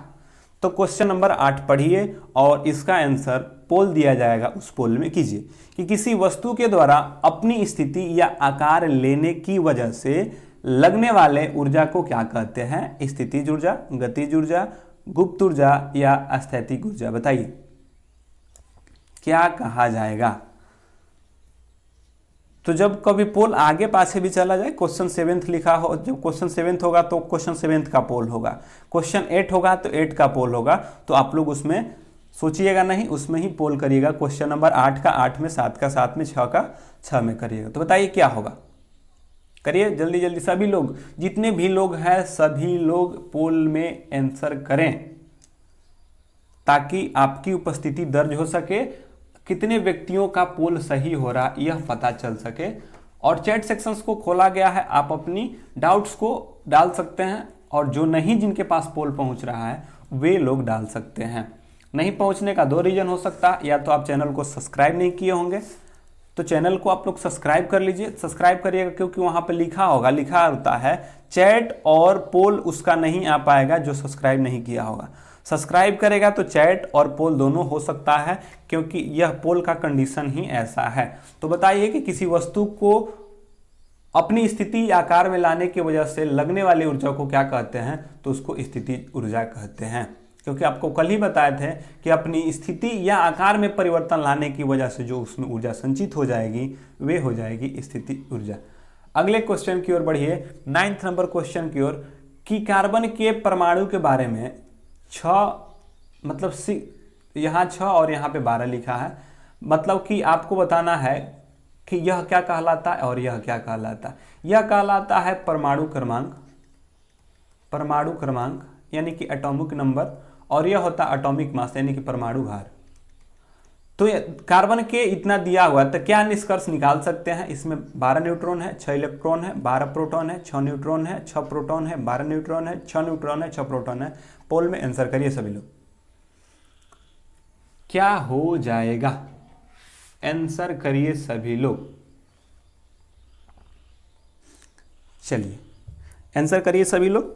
तो क्वेश्चन नंबर 8 पढ़िए और इसका आंसर पोल दिया जाएगा, उस पोल में कीजिए कि किसी वस्तु के द्वारा अपनी स्थिति या आकार लेने की वजह से लगने वाले ऊर्जा को क्या कहते हैं? स्थितिज ऊर्जा, गतिज ऊर्जा, गुप्त ऊर्जा या स्थैतिक ऊर्जा। बताइए क्या कहा जाएगा? तो जब कभी पोल आगे पाछे भी चला जाए, क्वेश्चन 7th लिखा हो, जब क्वेश्चन 7th होगा तो क्वेश्चन 7th का पोल होगा, क्वेश्चन 8 होगा तो 8 का पोल होगा, तो आप लोग उसमें सोचिएगा नहीं, उसमें ही पोल करिएगा। क्वेश्चन नंबर 8 का 8 में, 7 का 7 में, 6 का 6 में करिएगा। तो बताइए क्या होगा, करिए जल्दी जल्दी सभी लोग, जितने भी लोग हैं सभी लोग पोल में आंसर करें ताकि आपकी उपस्थिति दर्ज हो सके, कितने व्यक्तियों का पोल सही हो रहा यह पता चल सके। और चैट सेक्शंस को खोला गया है, आप अपनी डाउट्स को डाल सकते हैं, और जो नहीं जिनके पास पोल पहुंच रहा है वे लोग डाल सकते हैं। नहीं पहुंचने का दो रीजन हो सकता है, या तो आप चैनल को सब्सक्राइब नहीं किए होंगे, तो चैनल को आप लोग सब्सक्राइब कर लीजिए। सब्सक्राइब करिएगा क्योंकि वहां पे लिखा होता है चैट और पोल, उसका नहीं आ पाएगा जो सब्सक्राइब नहीं किया होगा। सब्सक्राइब करेगा तो चैट और पोल दोनों हो सकता है, क्योंकि यह पोल का कंडीशन ही ऐसा है। तो बताइए कि किसी वस्तु को अपनी स्थिति या आकार में लाने की वजह से लगने वाली ऊर्जा को क्या कहते हैं, तो उसको स्थिति ऊर्जा कहते हैं। क्योंकि आपको कल ही बताए थे कि अपनी स्थिति या आकार में परिवर्तन लाने की वजह से जो उसमें ऊर्जा संचित हो जाएगी वे हो जाएगी स्थिति ऊर्जा। अगले क्वेश्चन की ओर बढ़िए, 9th नंबर क्वेश्चन की ओर, कि कार्बन के परमाणु के बारे में 6 यहाँ 6 और यहाँ पे 12 लिखा है। मतलब कि आपको बताना है कि यह क्या कहलाता है और यह क्या कहलाता है। यह कहलाता है परमाणु क्रमांक यानी कि एटॉमिक नंबर, और यह होता है एटॉमिक मास यानी कि परमाणु भार। तो कार्बन के इतना दिया हुआ है, तो क्या निष्कर्ष निकाल सकते हैं? इसमें 12 न्यूट्रॉन है, 6 इलेक्ट्रॉन है, 12 प्रोटॉन है, 6 न्यूट्रॉन है, 6 प्रोटॉन है, 12 न्यूट्रॉन है, 6 न्यूट्रॉन है, 6 प्रोटॉन है। पोल में आंसर करिए सभी लोग, क्या हो जाएगा? आंसर करिए सभी लोग, चलिए आंसर करिए सभी लोग।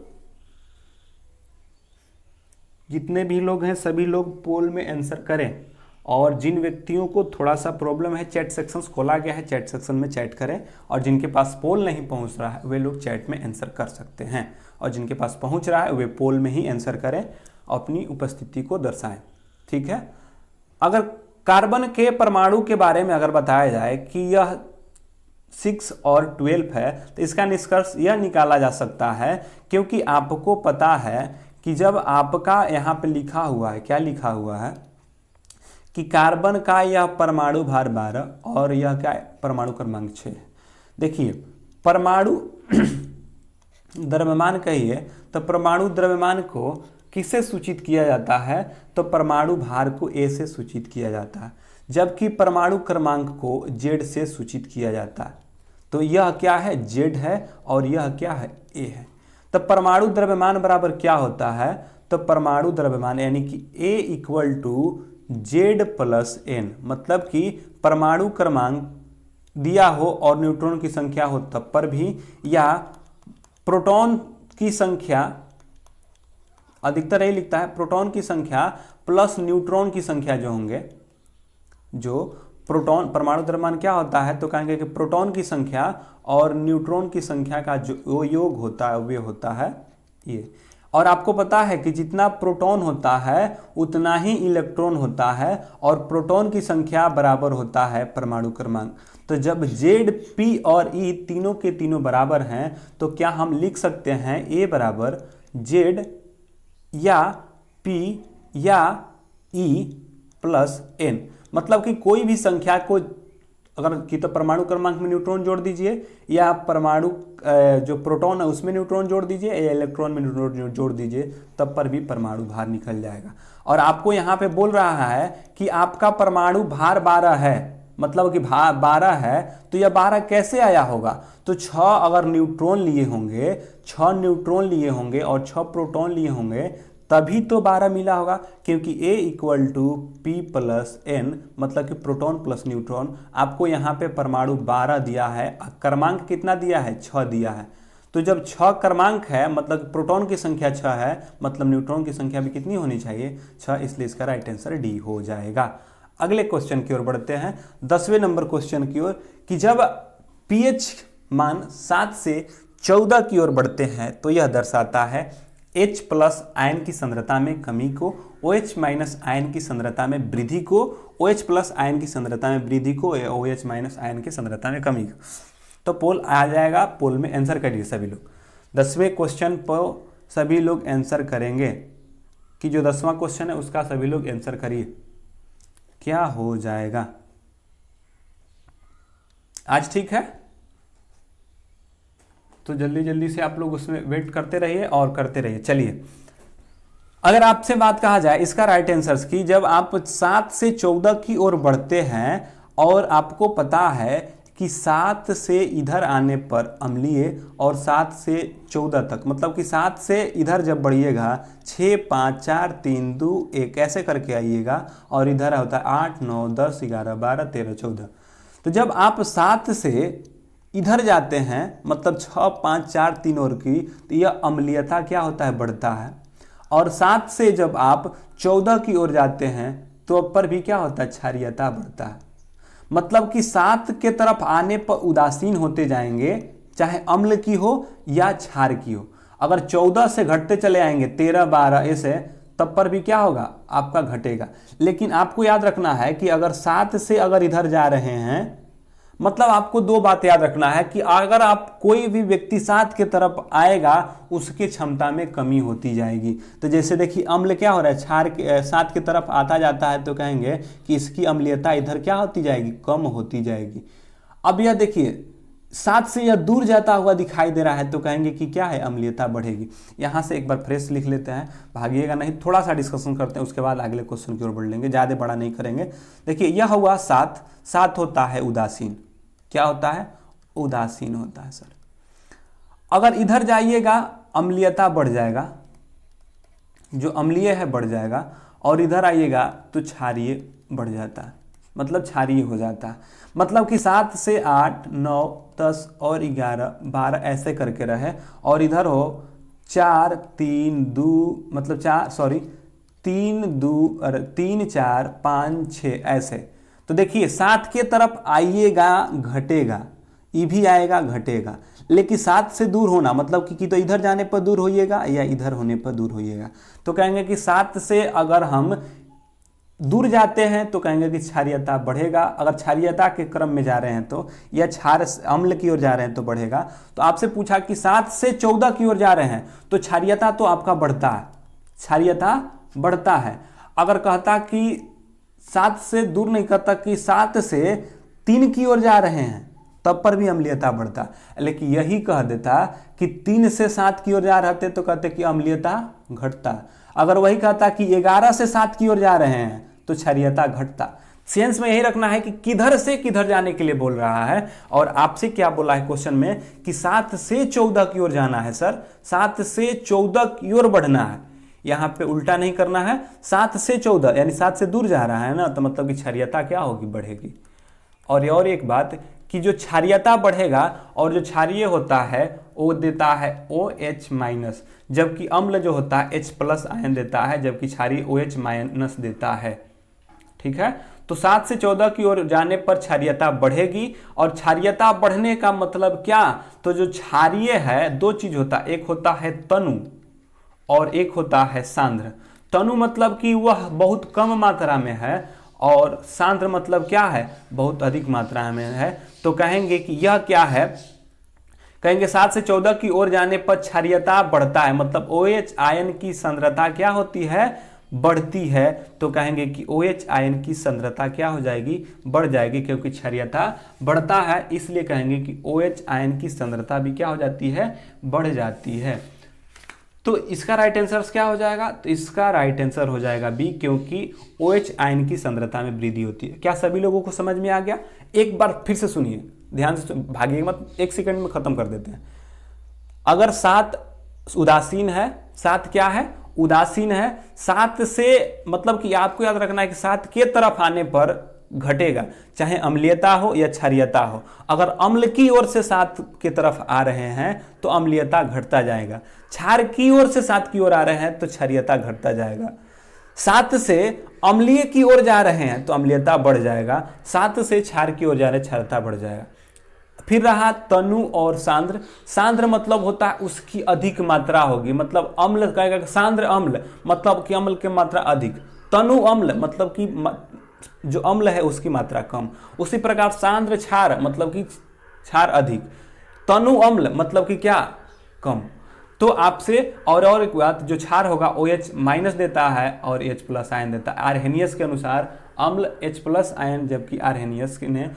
जितने भी लोग हैं सभी लोग पोल में आंसर करें, और जिन व्यक्तियों को थोड़ा सा प्रॉब्लम है, चैट सेक्शंस खोला गया है, चैट सेक्शन में चैट करें, और जिनके पास पोल नहीं पहुंच रहा है वे लोग चैट में आंसर कर सकते हैं, और जिनके पास पहुंच रहा है वे पोल में ही आंसर करें, अपनी उपस्थिति को दर्शाएं। ठीक है। अगर कार्बन के परमाणु के बारे में अगर बताया जाए कि यह 6 और 12 है, तो इसका निष्कर्ष यह निकाला जा सकता है, क्योंकि आपको पता है कि जब आपका यहाँ पे लिखा हुआ है, क्या लिखा हुआ है कि कार्बन का यह परमाणु भार 12 और यह क्या परमाणु क्रमांक 6। देखिए परमाणु द्रव्यमान कहिए तो परमाणु द्रव्यमान को किससे सूचित किया जाता है, तो परमाणु भार को ए से सूचित किया जाता है, जबकि परमाणु क्रमांक को जेड से सूचित किया जाता है। तो यह क्या है? जेड है, और यह क्या है? ए है। तो परमाणु द्रव्यमान बराबर क्या होता है? तो परमाणु द्रव्यमान यानी कि A equal to Z plus N, मतलब कि परमाणु क्रमांक दिया हो और न्यूट्रॉन की संख्या हो तब पर भी, या प्रोटॉन की संख्या, अधिकतर यही लिखता है प्रोटॉन की संख्या प्लस न्यूट्रॉन की संख्या जो होंगे, जो प्रोटॉन परमाणु द्रव्यमान क्या होता है, तो कहेंगे कि प्रोटॉन की संख्या और न्यूट्रॉन की संख्या का जो योग होता है वे होता है ये। और आपको पता है कि जितना प्रोटॉन होता है उतना ही इलेक्ट्रॉन होता है, और प्रोटॉन की संख्या बराबर होता है परमाणु क्रमांक। तो जब जेड, पी और ई तीनों के तीनों बराबर हैं, तो क्या हम लिख सकते हैं ए बराबर जेड या पी या ई प्लस एन। मतलब कि कोई भी संख्या को अगर कि तो परमाणु क्रमांक में न्यूट्रॉन जोड़ दीजिए, या परमाणु जो प्रोटॉन है उसमें न्यूट्रॉन जोड़ दीजिए, या इलेक्ट्रॉन में न्यूट्रॉन जोड़ दीजिए, तब पर भी परमाणु भार निकल जाएगा। और आपको यहाँ पे बोल रहा है कि आपका परमाणु भार 12 है, मतलब कि भार 12 है, तो यह 12 कैसे आया होगा? तो 6 अगर न्यूट्रॉन लिए होंगे, 6 न्यूट्रॉन लिए होंगे और 6 प्रोटॉन लिए होंगे, तभी तो 12 मिला होगा, क्योंकि A equal to P plus N, मतलब कि प्रोटॉन प्लस न्यूट्रॉन। आपको यहाँ पे परमाणु 12 दिया है, क्रमांक कितना दिया है? 6 दिया है। तो जब 6 क्रमांक है मतलब प्रोटॉन की संख्या 6 है, मतलब न्यूट्रॉन की संख्या भी कितनी होनी चाहिए? 6, इसलिए इसका राइट आंसर डी हो जाएगा। अगले क्वेश्चन की ओर बढ़ते हैं, 10वें नंबर क्वेश्चन की ओर, कि जब pH मान 7 से 14 की ओर बढ़ते हैं तो यह दर्शाता है H प्लस आयन की सांद्रता में कमी को, OH माइनस आयन की सांद्रता में वृद्धि को, OH प्लस आयन की सांद्रता में वृद्धि को, OH माइनस आयन की सांद्रता में कमी को। तो पोल आ जाएगा, पोल में आंसर करिए सभी लोग। 10वें क्वेश्चन पर सभी लोग आंसर करेंगे, कि जो 10वां क्वेश्चन है उसका सभी लोग आंसर करिए, क्या हो जाएगा? आज ठीक है, तो जल्दी जल्दी से आप लोग उसमें वेट करते रहिए और करते रहिए। चलिए, अगर आपसे बात कहा जाए इसका राइट आंसर की, जब आप 7 से 14 की ओर बढ़ते हैं और आपको पता है कि 7 से इधर आने पर अम्लीय और 7 से 14 तक, मतलब कि 7 से इधर जब बढ़िएगा 6 5 4 3 2 1 ऐसे करके आइएगा और इधर होता है 8 9 10 11 12 13 14। तो जब आप 7 से इधर जाते हैं मतलब 6 5 4 3 और की, तो यह अम्लीयता क्या होता है, बढ़ता है। और 7 से जब आप 14 की ओर जाते हैं तो पर भी क्या होता है, क्षारीयता बढ़ता है। मतलब कि 7 के तरफ आने पर उदासीन होते जाएंगे, चाहे अम्ल की हो या क्षार की हो। अगर 14 से घटते चले आएंगे 13 12 ऐसे, तब पर भी क्या होगा, आपका घटेगा। लेकिन आपको याद रखना है कि अगर 7 से अगर इधर जा रहे हैं, मतलब आपको दो बात याद रखना है कि अगर आप कोई भी व्यक्ति 7 के तरफ आएगा उसकी क्षमता में कमी होती जाएगी। तो जैसे देखिए अम्ल क्या हो रहा है, क्षार के 7 की तरफ आता जाता है तो कहेंगे कि इसकी अम्लीयता इधर क्या होती जाएगी, कम होती जाएगी। अब यह देखिए 7 से यह दूर जाता हुआ दिखाई दे रहा है तो कहेंगे कि क्या है, अम्लीयता बढ़ेगी। यहाँ से एक बार फ्रेश लिख लेते हैं, भागिएगा नहीं, थोड़ा सा डिस्कशन करते हैं, उसके बाद अगले क्वेश्चन की ओर बढ़ लेंगे, ज़्यादा बड़ा नहीं करेंगे। देखिए यह हुआ 7 होता है उदासीन। क्या होता है, उदासीन होता है सर। अगर इधर जाइएगा अम्लीयता बढ़ जाएगा, जो अम्लीय है बढ़ जाएगा, और इधर आइएगा तो क्षारीय बढ़ जाता है, मतलब क्षारीय हो जाता है। मतलब कि 7 से 8 9 10 और 11 12 ऐसे करके रहे, और इधर हो 4 3 2 मतलब 3 4 5 6 ऐसे। तो देखिए 7 के तरफ आइएगा घटेगा, ये भी आएगा घटेगा। लेकिन 7 से दूर होना मतलब कि तो इधर जाने पर दूर होइएगा या इधर होने पर दूर होइएगा। तो कहेंगे कि 7 से अगर हम दूर जाते हैं तो कहेंगे कि क्षारीयता बढ़ेगा। अगर क्षारीयता के क्रम में जा रहे हैं तो, या क्षार अम्ल की ओर जा रहे हैं तो बढ़ेगा। तो आपसे पूछा कि 7 से 14 की ओर जा रहे हैं तो क्षारीयता तो आपका बढ़ता है, क्षारीयता बढ़ता है। अगर कहता कि 7 से दूर नहीं, कहता कि 7 से 3 की ओर जा रहे हैं तब पर भी अम्लीयता बढ़ता। लेकिन यही कह देता कि 3 से 7 की ओर जा रहे थे तो कहते कि अम्लीयता घटता। अगर वही कहता कि 11 से 7 की ओर जा रहे हैं तो क्षारीयता घटता। सेंस में यही रखना है कि किधर से किधर जाने के लिए बोल रहा है। और आपसे क्या बोला है क्वेश्चन में कि 7 से 14 की ओर जाना है सर, 7 से 14 की ओर बढ़ना है। यहाँ पे उल्टा नहीं करना है, 7 से 14 यानी 7 से दूर जा रहा है ना, तो मतलब कि क्षारीयता क्या होगी, बढ़ेगी। और एक बात कि जो क्षारीयता बढ़ेगा और जो क्षारीय होता है वो देता है OH-, जबकि अम्ल जो होता है H+ आयन देता है, जबकि क्षारीय OH- देता है। ठीक है, तो 7 से 14 की ओर जाने पर क्षारीयता बढ़ेगी। और क्षारीयता बढ़ने का मतलब क्या, तो जो क्षारीय है दो चीज होता है, एक होता है तनु और एक होता है सांद्र। तनु मतलब कि वह बहुत कम मात्रा में है, और सांद्र मतलब क्या है, बहुत अधिक मात्रा में है। तो कहेंगे कि यह क्या है, कहेंगे 7 से 14 की ओर जाने पर क्षारीयता बढ़ता है, मतलब OH आयन की सांद्रता क्या होती है, बढ़ती है। तो कहेंगे कि OH आयन की सांद्रता क्या हो जाएगी, बढ़ जाएगी, क्योंकि क्षारीयता बढ़ता है, इसलिए कहेंगे कि OH आयन की सांद्रता भी क्या हो जाती है, बढ़ जाती है। तो इसका राइट आंसर क्या हो जाएगा, तो इसका राइट आंसर हो जाएगा बी, क्योंकि OH आयन की सांद्रता में वृद्धि होती है। क्या सभी लोगों को समझ में आ गया? एक बार फिर से सुनिए, ध्यान से भागिए मत, 1 सेकंड में खत्म कर देते हैं। अगर 7 उदासीन है, 7 क्या है, उदासीन है। 7 से मतलब कि आपको याद रखना है कि 7 के तरफ आने पर घटेगा, चाहे अम्लीयता हो या क्षारीयता हो। अगर अम्ल की ओर से 7 की तरफ आ रहे हैं तो अम्लीयता घटता जाएगा, क्षार की ओर से 7 की ओर आ रहे हैं तो क्षारीयता घटता जाएगा। 7 से अम्लीय की ओर जा रहे हैं तो अम्लीयता बढ़ जाएगा, 7 से क्षार की ओर जा रहे हैं क्षारता बढ़ जाएगा। फिर रहा तनु और सांद्र। सांद्र मतलब होता है उसकी अधिक मात्रा होगी, मतलब अम्ल कहेगा, सांद्र अम्ल मतलब कि अम्ल की मात्रा अधिक, तनु अम्ल मतलब कि जो अम्ल है उसकी मात्रा कम। उसी प्रकार सांद्र क्षार मतलब कि क्षार अधिक, तनु अम्ल मतलब कि क्या, कम। तो आपसे और एक बात, जो क्षार होगा OH- देता है और H+ आयन देता है। आर्हेनियस के अनुसार अम्ल H+ आयन, जबकि आर्हेनियस ने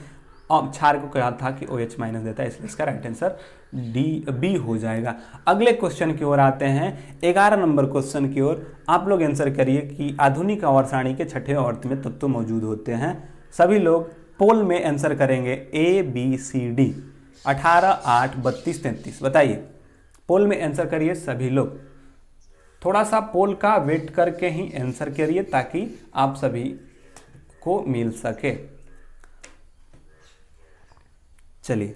क्षार को कहा था कि OH- देता है, इसलिए इसका राइट आंसर बी हो जाएगा। अगले क्वेश्चन की ओर आते हैं, 11 नंबर क्वेश्चन की ओर। आप लोग आंसर करिए कि आधुनिक आवर्त सारणी के छठे आवर्त में तत्व मौजूद होते हैं। सभी लोग पोल में आंसर करेंगे ABCD 18, 8, 32, 33। बताइए, पोल में आंसर करिए सभी लोग। थोड़ा सा पोल का वेट करके ही आंसर करिए ताकि आप सभी को मिल सके। चलिए,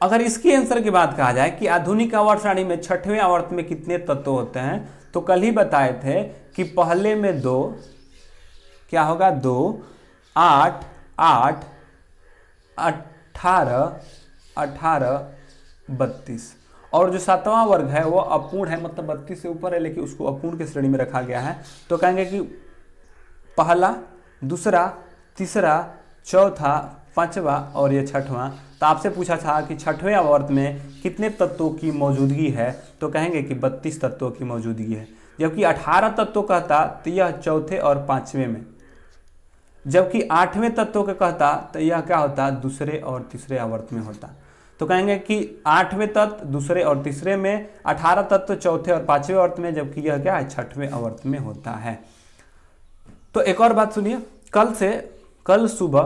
अगर इसकी आंसर की बात कहा जाए कि आधुनिक आवर्त सारणी में छठवें आवर्त में कितने तत्व होते हैं, तो कल ही बताए थे कि पहले में 2 क्या होगा, 2, 8, 8, 18, 18, 32 और जो 7वां वर्ग है वो अपूर्ण है, मतलब 32 से ऊपर है लेकिन उसको अपूर्ण की श्रेणी में रखा गया है। तो कहेंगे कि पहला, दूसरा, तीसरा, चौथा, पांचवा और ये छठवां। तो आपसे पूछा था कि छठवें आवर्त में कितने तत्वों की मौजूदगी है, तो कहेंगे कि 32 तत्वों की मौजूदगी है। जबकि 18 तत्वों कहता तो यह चौथे और पांचवें में, जबकि 8वें तत्वों का कहता तो यह क्या होता, दूसरे और तीसरे आवर्त में होता। तो कहेंगे कि 8वें तत्व दूसरे और तीसरे में, 18 तत्व चौथे और पांचवें आवर्त में, जबकि यह क्या है, छठवें आवर्त में होता है। तो एक और बात सुनिए, कल सुबह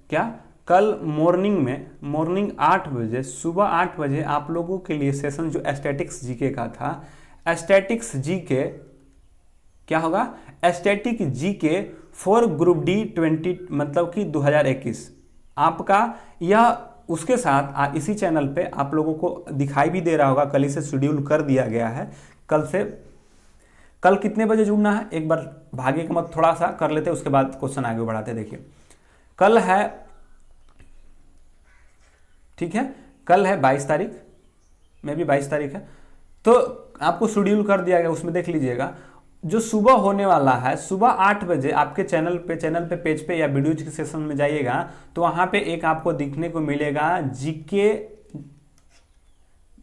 क्या, कल मॉर्निंग 8 बजे, सुबह 8 बजे आप लोगों के लिए सेशन जो स्टैटिक्स जीके का था, स्टैटिक्स जीके क्या होगा, static GK for group D 20 मतलब कि 2021 आपका यह, उसके साथ इसी चैनल पे आप लोगों को दिखाई भी दे रहा होगा, कल इसे शेड्यूल कर दिया गया है। कल कितने बजे जुड़ना है, एक बार भाग्य का मत थोड़ा सा कर लेते, उसके बाद क्वेश्चन आगे बढ़ाते। देखिए, कल है, ठीक है, कल है 22 तारीख, में भी 22 तारीख है, तो आपको शेड्यूल कर दिया गया, उसमें देख लीजिएगा। जो सुबह होने वाला है, सुबह 8 बजे आपके चैनल पे पेज पे या वीडियो के सेशन में जाइएगा तो वहां पे एक आपको दिखने को मिलेगा जीके,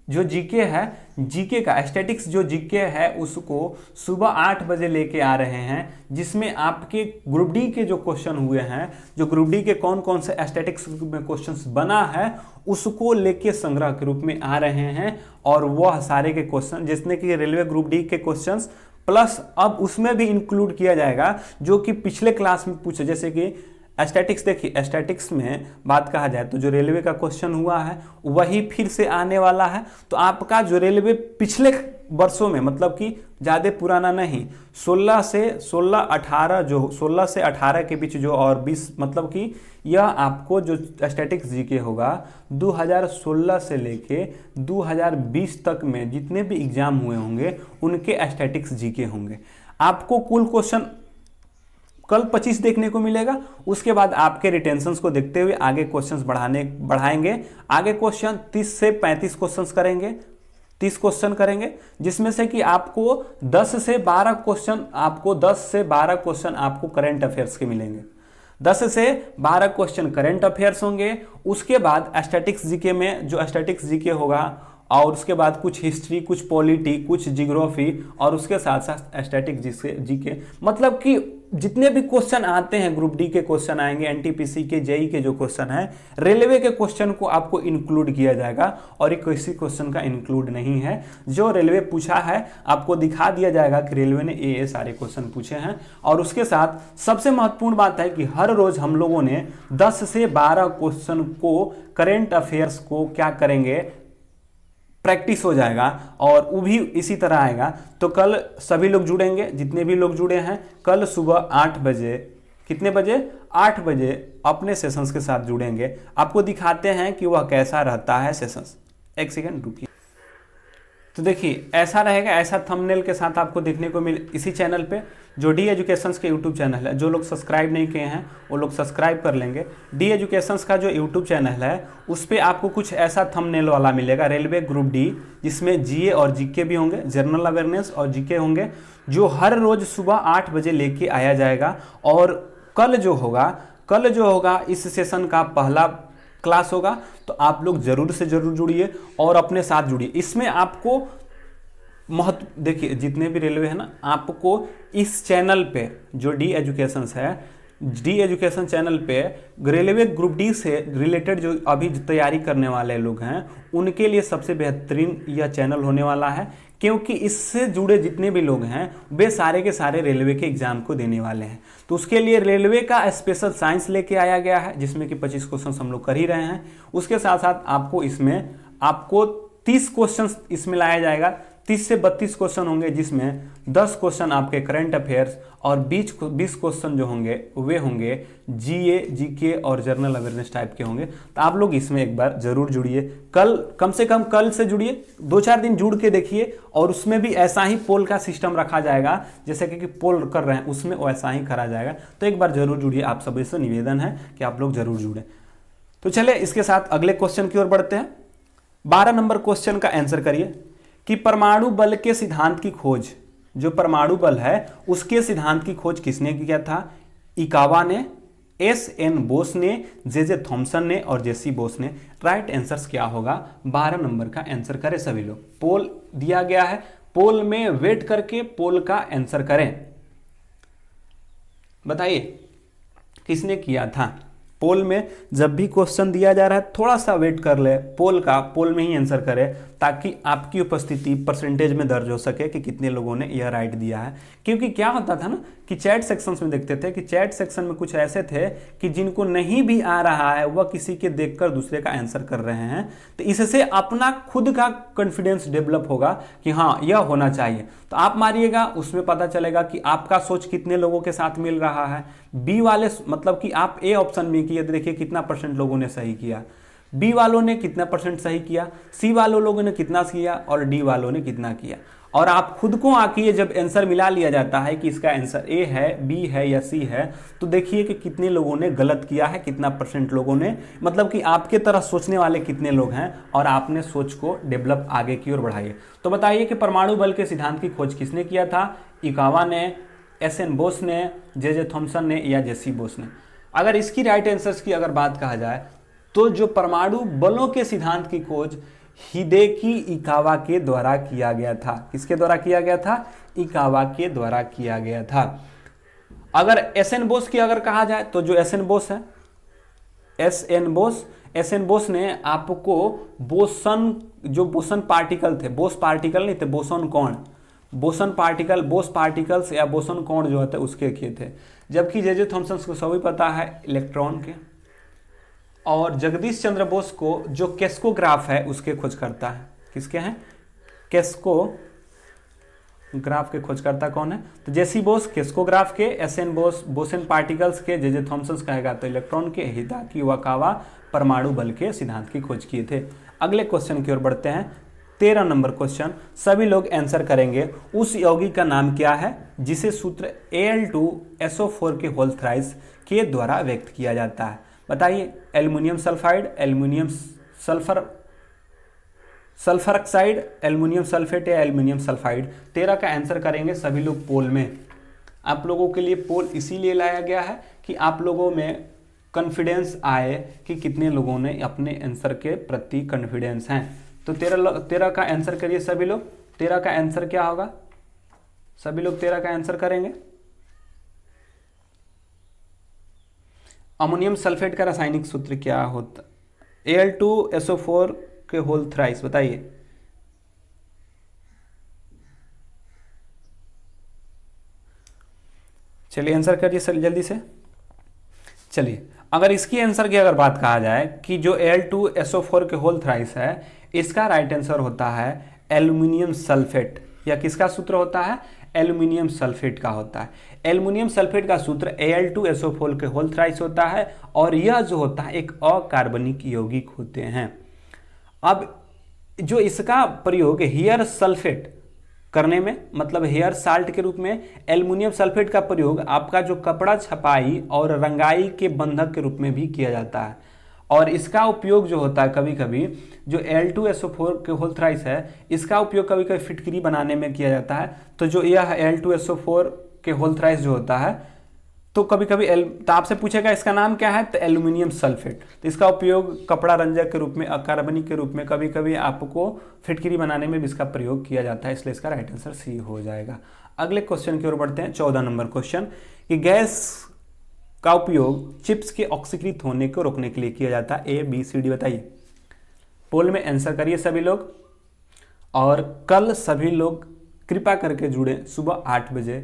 जो जीके है, जीके का स्टैटिक्स जो जीके है उसको सुबह 8 बजे लेके आ रहे हैं, जिसमें आपके ग्रुप डी के जो क्वेश्चन हुए हैं, जो ग्रुप डी के कौन कौन से स्टैटिक्स में क्वेश्चंस बना है उसको लेके संग्रह के रूप में आ रहे हैं। और वह सारे के क्वेश्चन जिसने कि रेलवे ग्रुप डी के क्वेश्चंस प्लस अब उसमें भी इंक्लूड किया जाएगा जो कि पिछले क्लास में पूछे, जैसे कि स्टैटिक्स। देखिए, स्टैटिक्स में बात कहा जाए तो जो रेलवे का क्वेश्चन हुआ है वही फिर से आने वाला है। तो आपका जो रेलवे पिछले वर्षों में, मतलब कि ज़्यादा पुराना नहीं, 16 से 18 जो 16 से 18 के बीच जो, और 20 मतलब कि यह आपको जो स्टैटिक्स जीके होगा 2016 से लेके 2020 तक में जितने भी एग्जाम हुए होंगे उनके स्टैटिक्स जीके होंगे। आपको कुल क्वेश्चन कल 25 देखने को मिलेगा। उसके बाद आपके रिटेंशंस को देखते हुए आगे क्वेश्चंस बढ़ाएंगे। आगे क्वेश्चन 30 से 35 क्वेश्चंस करेंगे, 30 क्वेश्चन करेंगे, जिसमें से कि आपको 10 से 12 क्वेश्चन आपको करंट अफेयर्स के मिलेंगे। 10 से 12 क्वेश्चन करंट अफेयर्स होंगे। उसके बाद स्टैटिक्स जीके में जो स्टैटिक्स जीके होगा, और उसके बाद कुछ हिस्ट्री, कुछ पॉलिटी, कुछ जियोग्राफी, और उसके साथ साथ स्टैटिक जीके, मतलब कि जितने भी क्वेश्चन आते हैं ग्रुप डी के क्वेश्चन आएंगे, एनटीपीसी के, जेई के जो क्वेश्चन है, रेलवे के क्वेश्चन को आपको इंक्लूड किया जाएगा। और एक किसी क्वेश्चन का इंक्लूड नहीं है, जो रेलवे पूछा है आपको दिखा दिया जाएगा कि रेलवे ने ये सारे क्वेश्चन पूछे हैं। और उसके साथ सबसे महत्वपूर्ण बात है कि हर रोज हम लोगों ने 10 से 12 क्वेश्चन को, करेंट अफेयर्स को क्या करेंगे, प्रैक्टिस हो जाएगा, और वो भी इसी तरह आएगा। तो कल सभी लोग जुड़ेंगे, जितने भी लोग जुड़े हैं, कल सुबह 8 बजे, कितने बजे, 8 बजे अपने सेशंस के साथ जुड़ेंगे। आपको दिखाते हैं कि वह कैसा रहता है सेशंस। एक सेकेंड रुकिए। तो देखिए, ऐसा रहेगा, ऐसा थंबनेल के साथ आपको देखने को मिले इसी चैनल पे, जो डी एजुकेशंस के यूट्यूब चैनल है। जो लोग सब्सक्राइब नहीं किए हैं वो लोग सब्सक्राइब कर लेंगे। डी एजुकेशंस का जो यूट्यूब चैनल है उस पर आपको कुछ ऐसा थंबनेल वाला मिलेगा, रेलवे ग्रुप डी, जिसमें जीए और जीके भी होंगे, जनरल अवेयरनेस और जीके होंगे, जो हर रोज सुबह 8 बजे लेके आया जाएगा। और कल जो होगा इस सेशन का पहला क्लास होगा। तो आप लोग जरूर से जरूर जुड़िए और अपने साथ जुड़िए। इसमें आपको महत्व, देखिए जितने भी रेलवे है ना, आपको इस चैनल पे जो डी एजुकेशंस है, डी एजुकेशन चैनल पे रेलवे ग्रुप डी से रिलेटेड जो अभी तैयारी करने वाले लोग हैं उनके लिए सबसे बेहतरीन यह चैनल होने वाला है। क्योंकि इससे जुड़े जितने भी लोग हैं वे सारे के सारे रेलवे के एग्जाम को देने वाले हैं। तो उसके लिए रेलवे का स्पेशल साइंस लेके आया गया है, जिसमें कि 25 क्वेश्चन हम लोग कर ही रहे हैं। उसके साथ साथ आपको 30 क्वेश्चन इसमें लाया जाएगा। 30 से 32 क्वेश्चन होंगे, जिसमें 10 क्वेश्चन आपके करंट अफेयर्स और 20 क्वेश्चन जो होंगे वे होंगे जीए, जीके और जनरल अवेयरनेस टाइप के होंगे। तो आप लोग इसमें एक बार जरूर जुड़िए। कल कम से कम कल से जुड़िए, 2-4 दिन जुड़ के देखिए, और उसमें भी ऐसा ही पोल का सिस्टम रखा जाएगा, जैसे कि पोल कर रहे हैं उसमें वैसा ही करा जाएगा। तो एक बार जरूर जुड़िए, आप सभी से निवेदन है कि आप लोग जरूर जुड़े। तो चलिए इसके साथ अगले क्वेश्चन की ओर बढ़ते हैं। 12 नंबर क्वेश्चन का आंसर करिए कि परमाणु बल के सिद्धांत की खोज, जो परमाणु बल है उसके सिद्धांत की खोज किसने किया था? इकावा ने, एस.एन. बोस ने, जे.जे. थॉमसन ने और जे.सी. बोस ने। राइट आंसर क्या होगा? 12 नंबर का आंसर करें सभी लोग। पोल दिया गया है, पोल में वेट करके पोल का आंसर करें। बताइए किसने किया था? पोल में जब भी क्वेश्चन दिया जा रहा है थोड़ा सा वेट कर ले, पोल में ही आंसर करें, ताकि आपकी उपस्थिति परसेंटेज में दर्ज हो सके कि कितने लोगों ने यह राइट दिया है। क्योंकि क्या होता था ना कि चैट सेक्शंस में देखते थे कि चैट सेक्शन में कुछ ऐसे थे कि जिनको नहीं भी आ रहा है वह किसी के देखकर दूसरे का आंसर कर रहे हैं। तो इससे अपना खुद का कॉन्फिडेंस डेवलप होगा कि हाँ यह होना चाहिए। तो आप मारिएगा, उसमें पता चलेगा कि आपका सोच कितने लोगों के साथ मिल रहा है। बी वाले मतलब कि आप ए ऑप्शन में किए, देखिए कितना परसेंट लोगों ने सही किया, बी वालों ने कितना परसेंट सही किया, सी वालों लोगों ने कितना किया और डी वालों ने कितना किया। और आप खुद को आंकिए, जब आंसर मिला लिया जाता है कि इसका आंसर ए है, बी है या सी है, तो देखिए कि कितने लोगों ने गलत किया है, कितना परसेंट लोगों ने, मतलब कि आपके तरह सोचने वाले कितने लोग हैं, और आपने सोच को डेवलप आगे की ओर बढ़ाइए। तो बताइए कि परमाणु बल के सिद्धांत की खोज किसने किया था? इकावा ने, एस.एन. बोस ने, जे.जे. थॉमसन ने या जे.सी. बोस ने। अगर इसकी राइट आंसर्स की अगर बात कहा जाए तो जो परमाणु बलों के सिद्धांत की खोज हिदेकी इकावा के द्वारा किया गया था। किसके द्वारा किया गया था? इकावा के द्वारा किया गया था। अगर एस.एन. बोस की अगर कहा जाए तो जो एस.एन. बोस है, एस.एन. बोस ने आपको बोसन, जो बोसन पार्टिकल थे, बोस पार्टिकल नहीं थे, बोसन कौन, बोसन पार्टिकल, बोस पार्टिकल्स या बोसन कौन जो होते उसके किए थे। जबकि जे.जे. थॉमसन को सभी पता है इलेक्ट्रॉन के, और जगदीश चंद्र बोस को जो केस्कोग्राफ है उसके खोज करता है। किसके हैं? केस्कोग्राफ के खोजकर्ता कौन है? तो जे.सी. बोस केस्कोग्राफ के, एस.एन. बोस बोसन पार्टिकल्स के, जे.जे. थॉमसन कहेगा तो इलेक्ट्रॉन के, हिदेकी इकावा परमाणु बल के सिद्धांत की खोज किए थे। अगले क्वेश्चन की ओर बढ़ते हैं। 13 नंबर क्वेश्चन सभी लोग आंसर करेंगे। उस यौगिक का नाम क्या है जिसे सूत्र Al2SO4 के होल थ्राइस के द्वारा व्यक्त किया जाता है? बताइए। Aluminium sulphide, aluminium sulphur oxide, aluminium sulphate या एल्युमिनियम सल्फाइड। 13 का आंसर करेंगे सभी लोग पोल में। आप लोगों के लिए पोल इसीलिए लाया गया है कि आप लोगों में कॉन्फिडेंस आए कि कितने लोगों ने अपने आंसर के प्रति कॉन्फिडेंस हैं। तो 13 का आंसर करिए सभी लोग। 13 का आंसर क्या होगा? सभी लोग 13 का आंसर करेंगे। अमोनियम सल्फेट का रासायनिक सूत्र क्या होता? Al2SO4 के होल थ्राइस। बताइए। चलिए आंसर करिए सर जल्दी से। चलिए अगर इसकी आंसर की अगर बात कहा जाए कि जो Al2SO4 के होल थ्राइस है, इसका राइट आंसर होता है एल्युमिनियम सल्फेट। या किसका सूत्र होता है? एल्युमिनियम सल्फेट का होता है। एल्युमिनियम सल्फेट का सूत्र Al2SO4 के होल थ्राइस होता है, और यह जो होता है एक अकार्बनिक यौगिक होते हैं। अब जो इसका प्रयोग हेयर सल्फेट करने में, मतलब हेयर साल्ट के रूप में, एल्युमिनियम सल्फेट का प्रयोग आपका जो कपड़ा छपाई और रंगाई के बंधक के रूप में भी किया जाता है। और इसका उपयोग जो होता है कभी कभी, जो Al2SO4 के होल थ्राइस है, इसका उपयोग कभी कभी फिटकरी बनाने में किया जाता है। तो जो यह Al2SO4 के होल थ्राइस जो होता है, तो कभी कभी तो आपसे पूछेगा इसका नाम क्या है, तो एल्युमिनियम सल्फेट। तो इसका उपयोग कपड़ा रंजक के रूप में, अकार्बनिक के रूप में, कभी कभी आपको फिटकरी बनाने में भी इसका प्रयोग किया जाता है, इसलिए इसका राइट आंसर सी हो जाएगा। अगले क्वेश्चन की ओर बढ़ते हैं। 14 नंबर क्वेश्चन कि गैस का उपयोग चिप्स के ऑक्सीकृत होने को रोकने के लिए किया जाता है। A, B, C, D बताइए। पोल में आंसर करिए सभी लोग। और कल सभी लोग कृपया करके जुड़े सुबह 8 बजे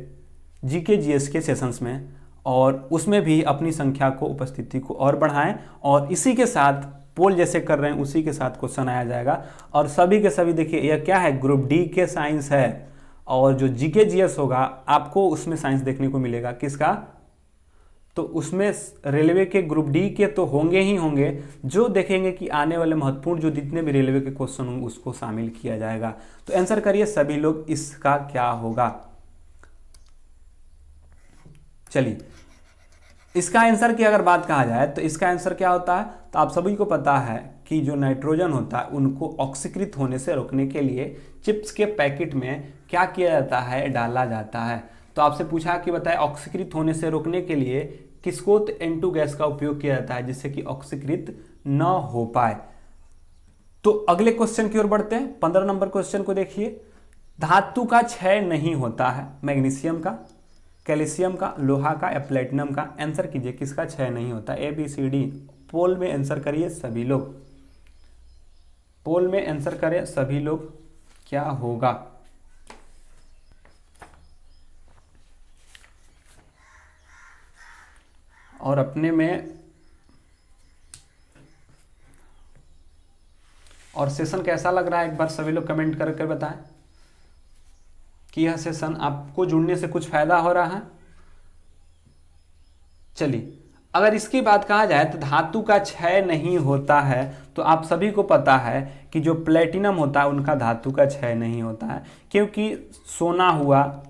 जीके जीएस के सेशंस में, और उसमें भी अपनी संख्या को, उपस्थिति को और बढ़ाएं। और इसी के साथ पोल जैसे कर रहे हैं उसी के साथ क्वेश्चन आया जाएगा। और सभी के सभी देखिए, यह क्या है, ग्रुप डी के साइंस है, और जो जीके जीएस होगा आपको उसमें साइंस देखने को मिलेगा। किसका? तो उसमें रेलवे के ग्रुप डी के तो होंगे ही होंगे, जो देखेंगे कि आने वाले महत्वपूर्ण जो जितने भी रेलवे के क्वेश्चन होंगे उसको शामिल किया जाएगा। तो आंसर करिए सभी लोग, इसका क्या होगा। चलिए, इसका आंसर की अगर बात कहा जाए तो इसका आंसर क्या होता है, तो आप सभी को पता है कि जो नाइट्रोजन होता है उनको ऑक्सीकृत होने से रोकने के लिए चिप्स के पैकेट में क्या किया जाता है, डाला जाता है। तो आपसे पूछा कि बताए ऑक्सीकृत होने से रोकने के लिए किसको, तो N2 गैस का उपयोग किया जाता है जिससे कि ऑक्सीकृत न हो पाए। तो अगले क्वेश्चन की ओर बढ़ते हैं। 15 नंबर क्वेश्चन को देखिए। धातु का क्षय नहीं होता है, मैग्नीशियम का, कैल्शियम का, लोहा का या प्लेटिनम का। आंसर कीजिए किसका क्षय नहीं होता, ABCD। पोल में आंसर करिए सभी लोग, पोल में आंसर करें सभी लोग, क्या होगा। और अपने में और सेशन कैसा लग रहा है, एक बार सभी लोग कमेंट करके बताएं कि यह सेशन आपको जुड़ने से कुछ फायदा हो रहा है। चलिए, अगर इसकी बात कहा जाए तो धातु का क्षय नहीं होता है, तो आप सभी को पता है कि जो प्लेटिनम होता है उनका धातु का क्षय नहीं होता है, क्योंकि सोना हुआ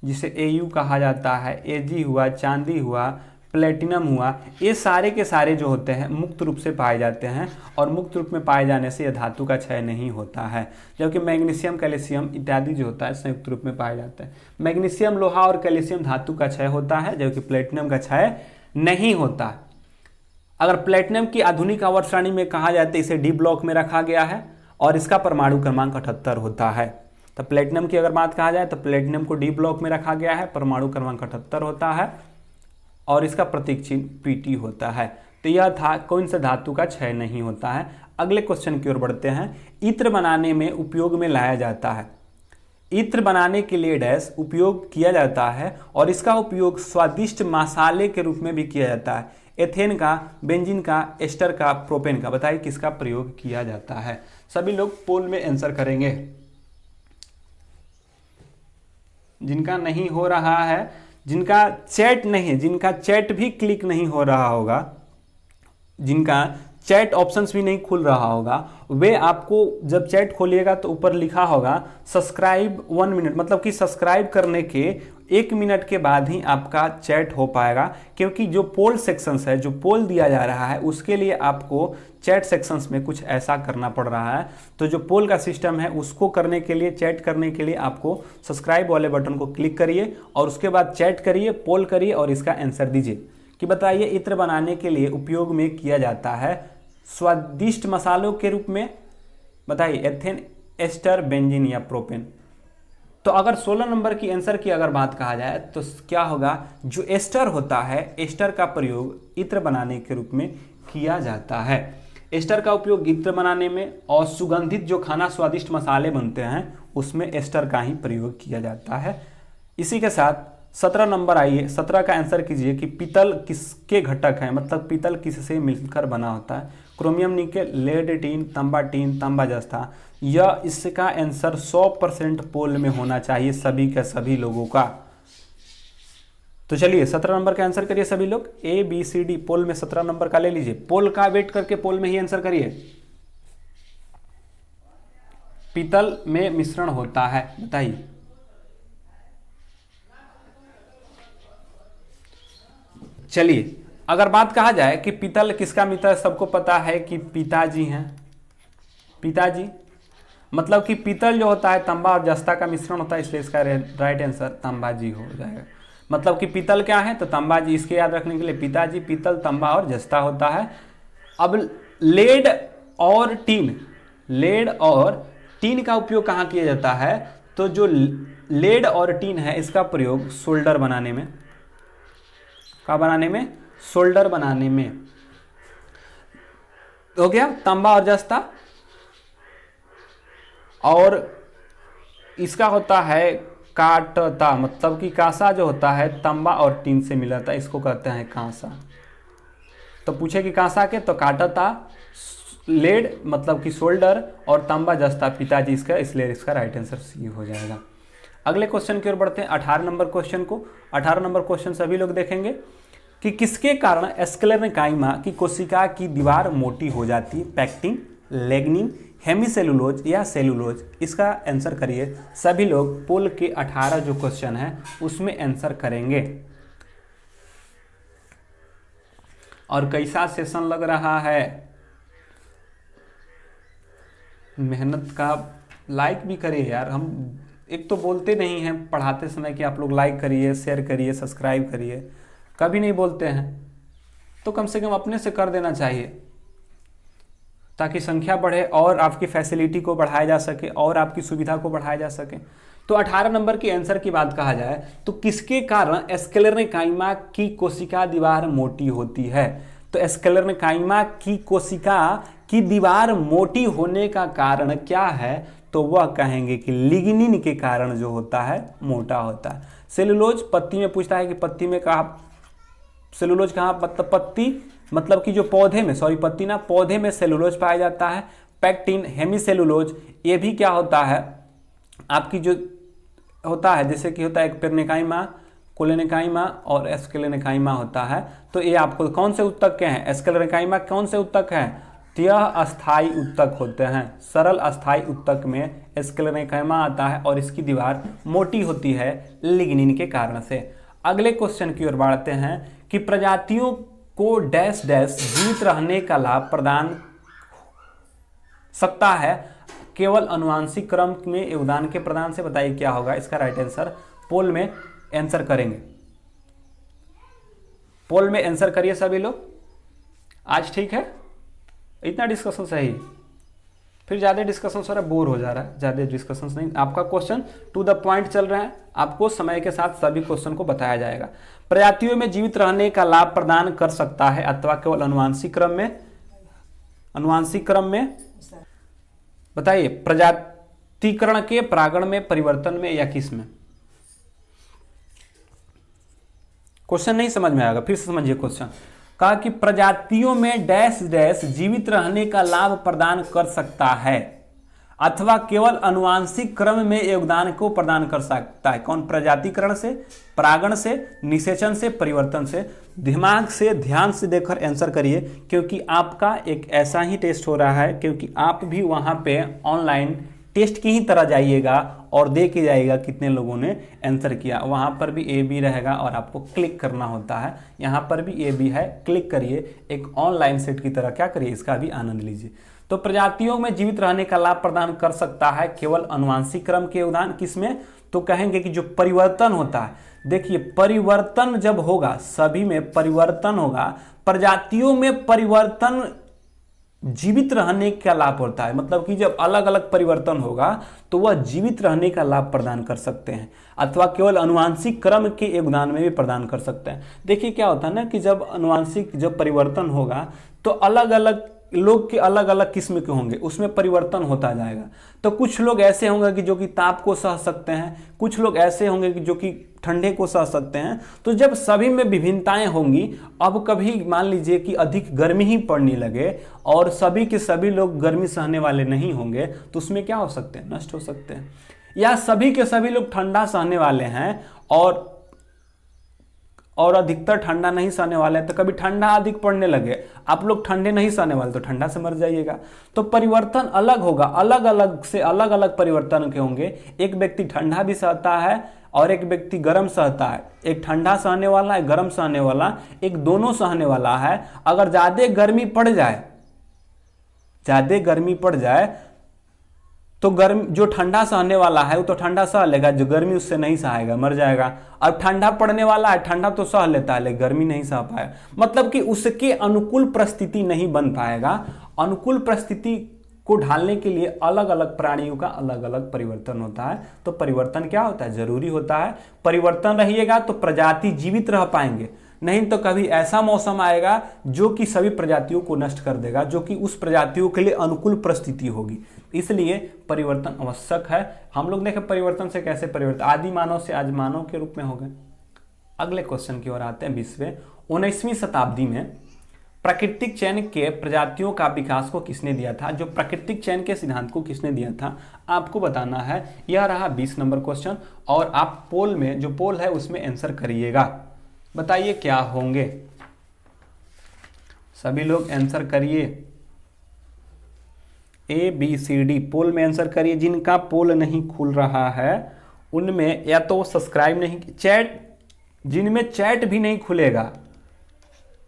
जिसे AU कहा जाता है, AG हुआ, चांदी हुआ, प्लेटिनम हुआ, ये सारे के सारे जो होते हैं मुक्त रूप से पाए जाते हैं, और मुक्त रूप में पाए जाने से यह धातु का क्षय नहीं होता है। जबकि मैग्नीशियम, कैल्शियम इत्यादि जो होता है संयुक्त रूप में पाए जाते हैं। मैग्नीशियम, लोहा और कैल्शियम धातु का क्षय होता है, जबकि प्लेटिनम का क्षय नहीं होता। अगर प्लेटिनम की आधुनिक आवर्त सारणी में कहा जाए तो इसे डी ब्लॉक में रखा गया है और इसका परमाणु क्रमांक 78 होता है। तो प्लेटिनम की अगर बात कहा जाए तो प्लेटिनम को डी ब्लॉक में रखा गया है, परमाणु क्रमांक 78 होता है और इसका प्रतीक चिन्ह PT होता है। तो यह था कौन सा धातु का क्षय नहीं होता है। अगले क्वेश्चन की ओर बढ़ते हैं। इत्र बनाने में उपयोग में लाया जाता है। इत्र बनाने के लिए डैश उपयोग किया जाता है और इसका उपयोग स्वादिष्ट मसाले के रूप में भी किया जाता है। एथेन का, बेंजीन का, एस्टर का, प्रोपेन का। बताइए किसका प्रयोग किया जाता है। सभी लोग पोल में आंसर करेंगे। जिनका नहीं हो रहा है, जिनका चैट नहीं है, जिनका चैट भी क्लिक नहीं हो रहा होगा, जिनका चैट ऑप्शंस भी नहीं खुल रहा होगा, वे आपको जब चैट खोलिएगा तो ऊपर लिखा होगा सब्सक्राइब 1 मिनट, मतलब कि सब्सक्राइब करने के 1 मिनट के बाद ही आपका चैट हो पाएगा। क्योंकि जो पोल सेक्शंस है, जो पोल दिया जा रहा है, उसके लिए आपको चैट सेक्शंस में कुछ ऐसा करना पड़ रहा है। तो जो पोल का सिस्टम है उसको करने के लिए, चैट करने के लिए आपको सब्सक्राइब वाले बटन को क्लिक करिए और उसके बाद चैट करिए, पोल करिए और इसका आंसर दीजिए कि बताइए इत्र बनाने के लिए उपयोग में किया जाता है स्वादिष्ट मसालों के रूप में। बताइए एथेन, एस्टर, बेंजीन या प्रोपेन। तो अगर 16 नंबर की आंसर की अगर बात कहा जाए तो क्या होगा, जो एस्टर होता है, एस्टर का प्रयोग इत्र बनाने के रूप में किया जाता है। एस्टर का उपयोग इत्र बनाने में और सुगंधित जो खाना स्वादिष्ट मसाले बनते हैं उसमें एस्टर का ही प्रयोग किया जाता है। इसी के साथ 17 नंबर आइए, 17 का आंसर कीजिए कि पीतल किसके घटक हैं, मतलब पीतल किससे मिलकर बना होता है। क्रोमियम, निकेल, लेड, टीन, तांबा, टीन, तांबा, जस्ता। यह इसका आंसर 100% पोल में होना चाहिए सभी के सभी लोगों का। तो चलिए 17 नंबर का आंसर करिए सभी लोग, ABCD। पोल में 17 नंबर का ले लीजिए, पोल का वेट करके पोल में ही आंसर करिए। पीतल में मिश्रण होता है, बताइए। चलिए, अगर बात कहा जाए कि पीतल किसका मित्र है, सबको पता है कि पिताजी हैं। पिताजी मतलब कि पीतल जो होता है तांबा और जस्ता का मिश्रण होता है, इसलिए इसका राइट आंसर तांबाजी हो जाएगा। मतलब कि पीतल क्या है, तो तांबाजी। इसके याद रखने के लिए पिताजी, पीतल, तांबा और जस्ता होता है। अब लेड और टीन, लेड और टीन का उपयोग कहाँ किया जाता है, तो जो लेड और टीन है इसका प्रयोग सोल्डर बनाने में, क्या बनाने में, सोल्डर बनाने में। हो गया तांबा और जस्ता। और इसका होता है काटता, मतलब कि कांसा जो होता है तांबा और टीन से मिला था, इसको कहते हैं कांसा। तो पूछे कि कांसा के, तो काटता, लेड मतलब कि शोल्डर, और तांबा जस्ता पिताजी इसका, इसलिए इसका राइट आंसर सी हो जाएगा। अगले क्वेश्चन की ओर बढ़ते हैं, 18 नंबर क्वेश्चन को। 18 नंबर क्वेश्चन सभी लोग देखेंगे कि किसके कारण स्क्लेरेंकाइमा की कोशिका की दीवार मोटी हो जाती है? पैक्टिन, लिग्निन, हेमीसेलुलोज या सेलुलोज? इसका आंसर करिए सभी लोग। पोल के 18 जो क्वेश्चन है उसमें आंसर करेंगे। और कैसा सेशन लग रहा है? मेहनत का लाइक भी करिए यार। हम एक तो बोलते नहीं हैं पढ़ाते समय कि आप लोग लाइक करिए, शेयर करिए, सब्सक्राइब करिए, कभी नहीं बोलते हैं। तो कम से कम अपने से कर देना चाहिए ताकि संख्या बढ़े और आपकी फैसिलिटी को बढ़ाया जा सके और आपकी सुविधा को बढ़ाया जा सके। तो 18 नंबर की आंसर की बात कहा जाए तो किसके कारण स्क्लेरेंकाइमा की कोशिका दीवार मोटी होती है? तो स्क्लेरेंकाइमा की कोशिका की दीवार मोटी होने का कारण क्या है? तो वह कहेंगे कि लिग्निन के कारण जो होता है मोटा होता है। सेलुलोज पत्ती में पूछता है कि पत्ती में कहा, सेलुलोज कहाँ, मतलब पत्ती मतलब कि जो पौधे में, सॉरी पत्ती ना, पौधे में सेलुलोज पाया जाता है। पैक्टिन, हेमीसेलुलोज, ये भी क्या होता है आपकी जो होता है, जैसे कि होता है एक पेर्निकाइमा, कोलेनेकाइमा और स्क्लेरेंकाइमा होता है। तो ये आपको कौन से उत्तक के हैं? स्क्लेरेंकाइमा कौन से उत्तक हैं? तो यह अस्थाई उत्तक होते हैं। सरल अस्थाई उत्तक में स्क्लेरेंकाइमा आता है और इसकी दीवार मोटी होती है लिग्निन के कारण से। अगले क्वेश्चन की ओर बढ़ते हैं कि प्रजातियों को डैश डैश जीवित रहने का लाभ प्रदान सकता है केवल अनुवांशिक क्रम में योगदान के प्रदान से? बताइए क्या होगा इसका राइट आंसर। पोल में आंसर करेंगे, पोल में आंसर करिए सभी लोग आज, ठीक है? इतना डिस्कशन सही, फिर ज़्यादा डिस्कशन हो रहा है, बोर हो जा रहा है, ज़्यादा डिस्कशन नहीं। आपका क्वेश्चन टू द पॉइंट चल रहा है, आपको समय के साथ सभी क्वेश्चन को बताया जाएगा। प्रजातियों में जीवित रहने का लाभ प्रदान कर सकता है अथवा केवल अनुवांशिक क्रम में? अनुवांशिक क्रम में बताइए, प्रजातिकरण के, परागण में, परिवर्तन में या किस में? क्वेश्चन नहीं समझ में आएगा, फिर से समझिए क्वेश्चन। कहा कि प्रजातियों में डैश डैश जीवित रहने का लाभ प्रदान कर सकता है अथवा केवल अनुवांशिक क्रम में योगदान को प्रदान कर सकता है। कौन? प्रजातिकरण से, परागण से, निषेचन से, परिवर्तन से? दिमाग से, ध्यान से देखकर आंसर करिए, क्योंकि आपका एक ऐसा ही टेस्ट हो रहा है, क्योंकि आप भी वहां पे ऑनलाइन टेस्ट की ही तरह जाइएगा और देख के जाइएगा कितने लोगों ने आंसर किया। वहां पर भी ए बी रहेगा और आपको क्लिक करना होता है। यहाँ पर भी ए बी है, क्लिक करिए, एक ऑनलाइन सेट की तरह क्या करिए, इसका भी आनंद लीजिए। तो प्रजातियों में जीवित रहने का लाभ प्रदान कर सकता है केवल अनुवांशिक क्रम के योगदान, किसमें? तो कहेंगे कि जो परिवर्तन होता है, देखिए परिवर्तन जब होगा, सभी में परिवर्तन होगा, प्रजातियों में परिवर्तन जीवित रहने का लाभ होता है। मतलब कि जब अलग अलग परिवर्तन होगा तो वह जीवित रहने का लाभ प्रदान कर सकते हैं अथवा केवल अनुवांशिक क्रम के योगदान में भी प्रदान कर सकते हैं। देखिए क्या होता है ना कि जब अनुवांशिक जब परिवर्तन होगा तो अलग अलग लोग के अलग अलग किस्म के होंगे, उसमें परिवर्तन होता जाएगा। तो कुछ लोग ऐसे होंगे कि जो कि ताप को सह सकते हैं, कुछ लोग ऐसे होंगे कि जो कि ठंडे को सह सकते हैं। तो जब सभी में विभिन्नताएं होंगी, अब कभी मान लीजिए कि अधिक गर्मी ही पड़ने लगे और सभी के सभी लोग गर्मी सहने वाले नहीं होंगे, तो उसमें क्या हो सकते हैं? नष्ट हो सकते हैं। या सभी के सभी लोग ठंडा सहने वाले हैं और अधिकतर ठंडा नहीं सहने वाले हैं, तो कभी ठंडा अधिक पड़ने लगे, आप लोग ठंडे नहीं सहने वाले तो ठंडा से मर जाइएगा। तो परिवर्तन अलग होगा, अलग अलग से अलग अलग परिवर्तन के होंगे। एक व्यक्ति ठंडा भी सहता है और एक व्यक्ति गर्म सहता है, एक ठंडा सहने वाला, एक गर्म सहने वाला, एक दोनों सहने वाला है। अगर ज्यादा गर्मी पड़ जाए तो गर्मी, जो ठंडा सहने वाला है वो तो ठंडा सह लेगा, जो गर्मी उससे नहीं सहेगा, मर जाएगा। अब ठंडा पड़ने वाला है, ठंडा तो सह लेता है लेकिन गर्मी नहीं सह पाएगा, मतलब कि उसके अनुकूल परिस्थिति नहीं बन पाएगा। अनुकूल परिस्थिति को ढालने के लिए अलग अलग प्राणियों का अलग अलग परिवर्तन होता है। तो परिवर्तन क्या होता है? जरूरी होता है। परिवर्तन रहिएगा तो प्रजाति जीवित रह पाएंगे, नहीं तो कभी ऐसा मौसम आएगा जो कि सभी प्रजातियों को नष्ट कर देगा, जो कि उस प्रजातियों के लिए अनुकूल परिस्थिति होगी। इसलिए परिवर्तन आवश्यक है। हम लोग देखें परिवर्तन से कैसे परिवर्तन, आदि मानव से आज मानव के रूप में हो गए। अगले क्वेश्चन की ओर आते हैं। 19वीं शताब्दी में प्राकृतिक चयन के प्रजातियों का विकास को किसने दिया था? जो प्राकृतिक चयन के सिद्धांत को किसने दिया था आपको बताना है। यह रहा 20 नंबर क्वेश्चन और आप पोल में, जो पोल है उसमें आंसर करिएगा। बताइए क्या होंगे, सभी लोग आंसर करिए। ABCD पोल में आंसर करिए। जिनका पोल नहीं खुल रहा है उनमें या तो सब्सक्राइब नहीं, चैट, जिनमें चैट भी नहीं खुलेगा,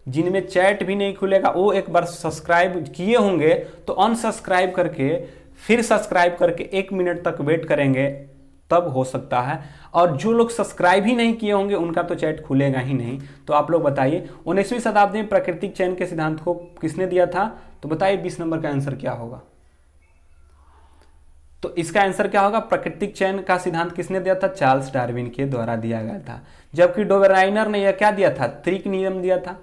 जिनमें चैट भी नहीं खुलेगा वो एक बार सब्सक्राइब किए होंगे तो अनसब्सक्राइब करके फिर सब्सक्राइब करके 1 मिनट तक वेट करेंगे तब हो सकता है। और जो लोग सब्सक्राइब ही नहीं किए होंगे उनका तो चैट खुलेगा ही नहीं। तो आप लोग बताइए 19वीं शताब्दी में प्राकृतिक चयन के सिद्धांत को किसने दिया था? तो बताइए 20 नंबर का आंसर क्या होगा। तो इसका आंसर क्या होगा? प्राकृतिक चयन का सिद्धांत किसने दिया था? चार्ल्स डार्विन के द्वारा दिया गया था। जबकि डोवेराइनर ने यह क्या दिया था? त्रिक नियम दिया था।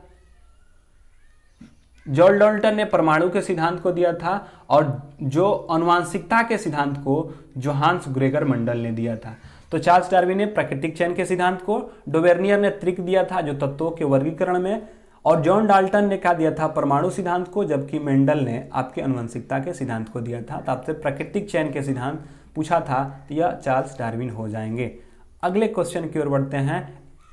जॉन डाल्टन ने परमाणु के सिद्धांत को दिया था और जो आनुवंशिकता के सिद्धांत को जोहान्स ग्रेगर मंडल ने दिया था। तो चार्ल्स डार्विन ने प्राकृतिक चयन के सिद्धांत को, डोवेर्नियर ने त्रिक दिया था जो तत्वों के वर्गीकरण में, और जॉन डाल्टन ने क्या दिया था? परमाणु सिद्धांत को, जबकि मेंडल ने आपके आनुवंशिकता के सिद्धांत को दिया था। तो आपसे प्राकृतिक चयन के सिद्धांत पूछा था तो यह चार्ल्स डार्विन हो जाएंगे। अगले क्वेश्चन की ओर बढ़ते हैं।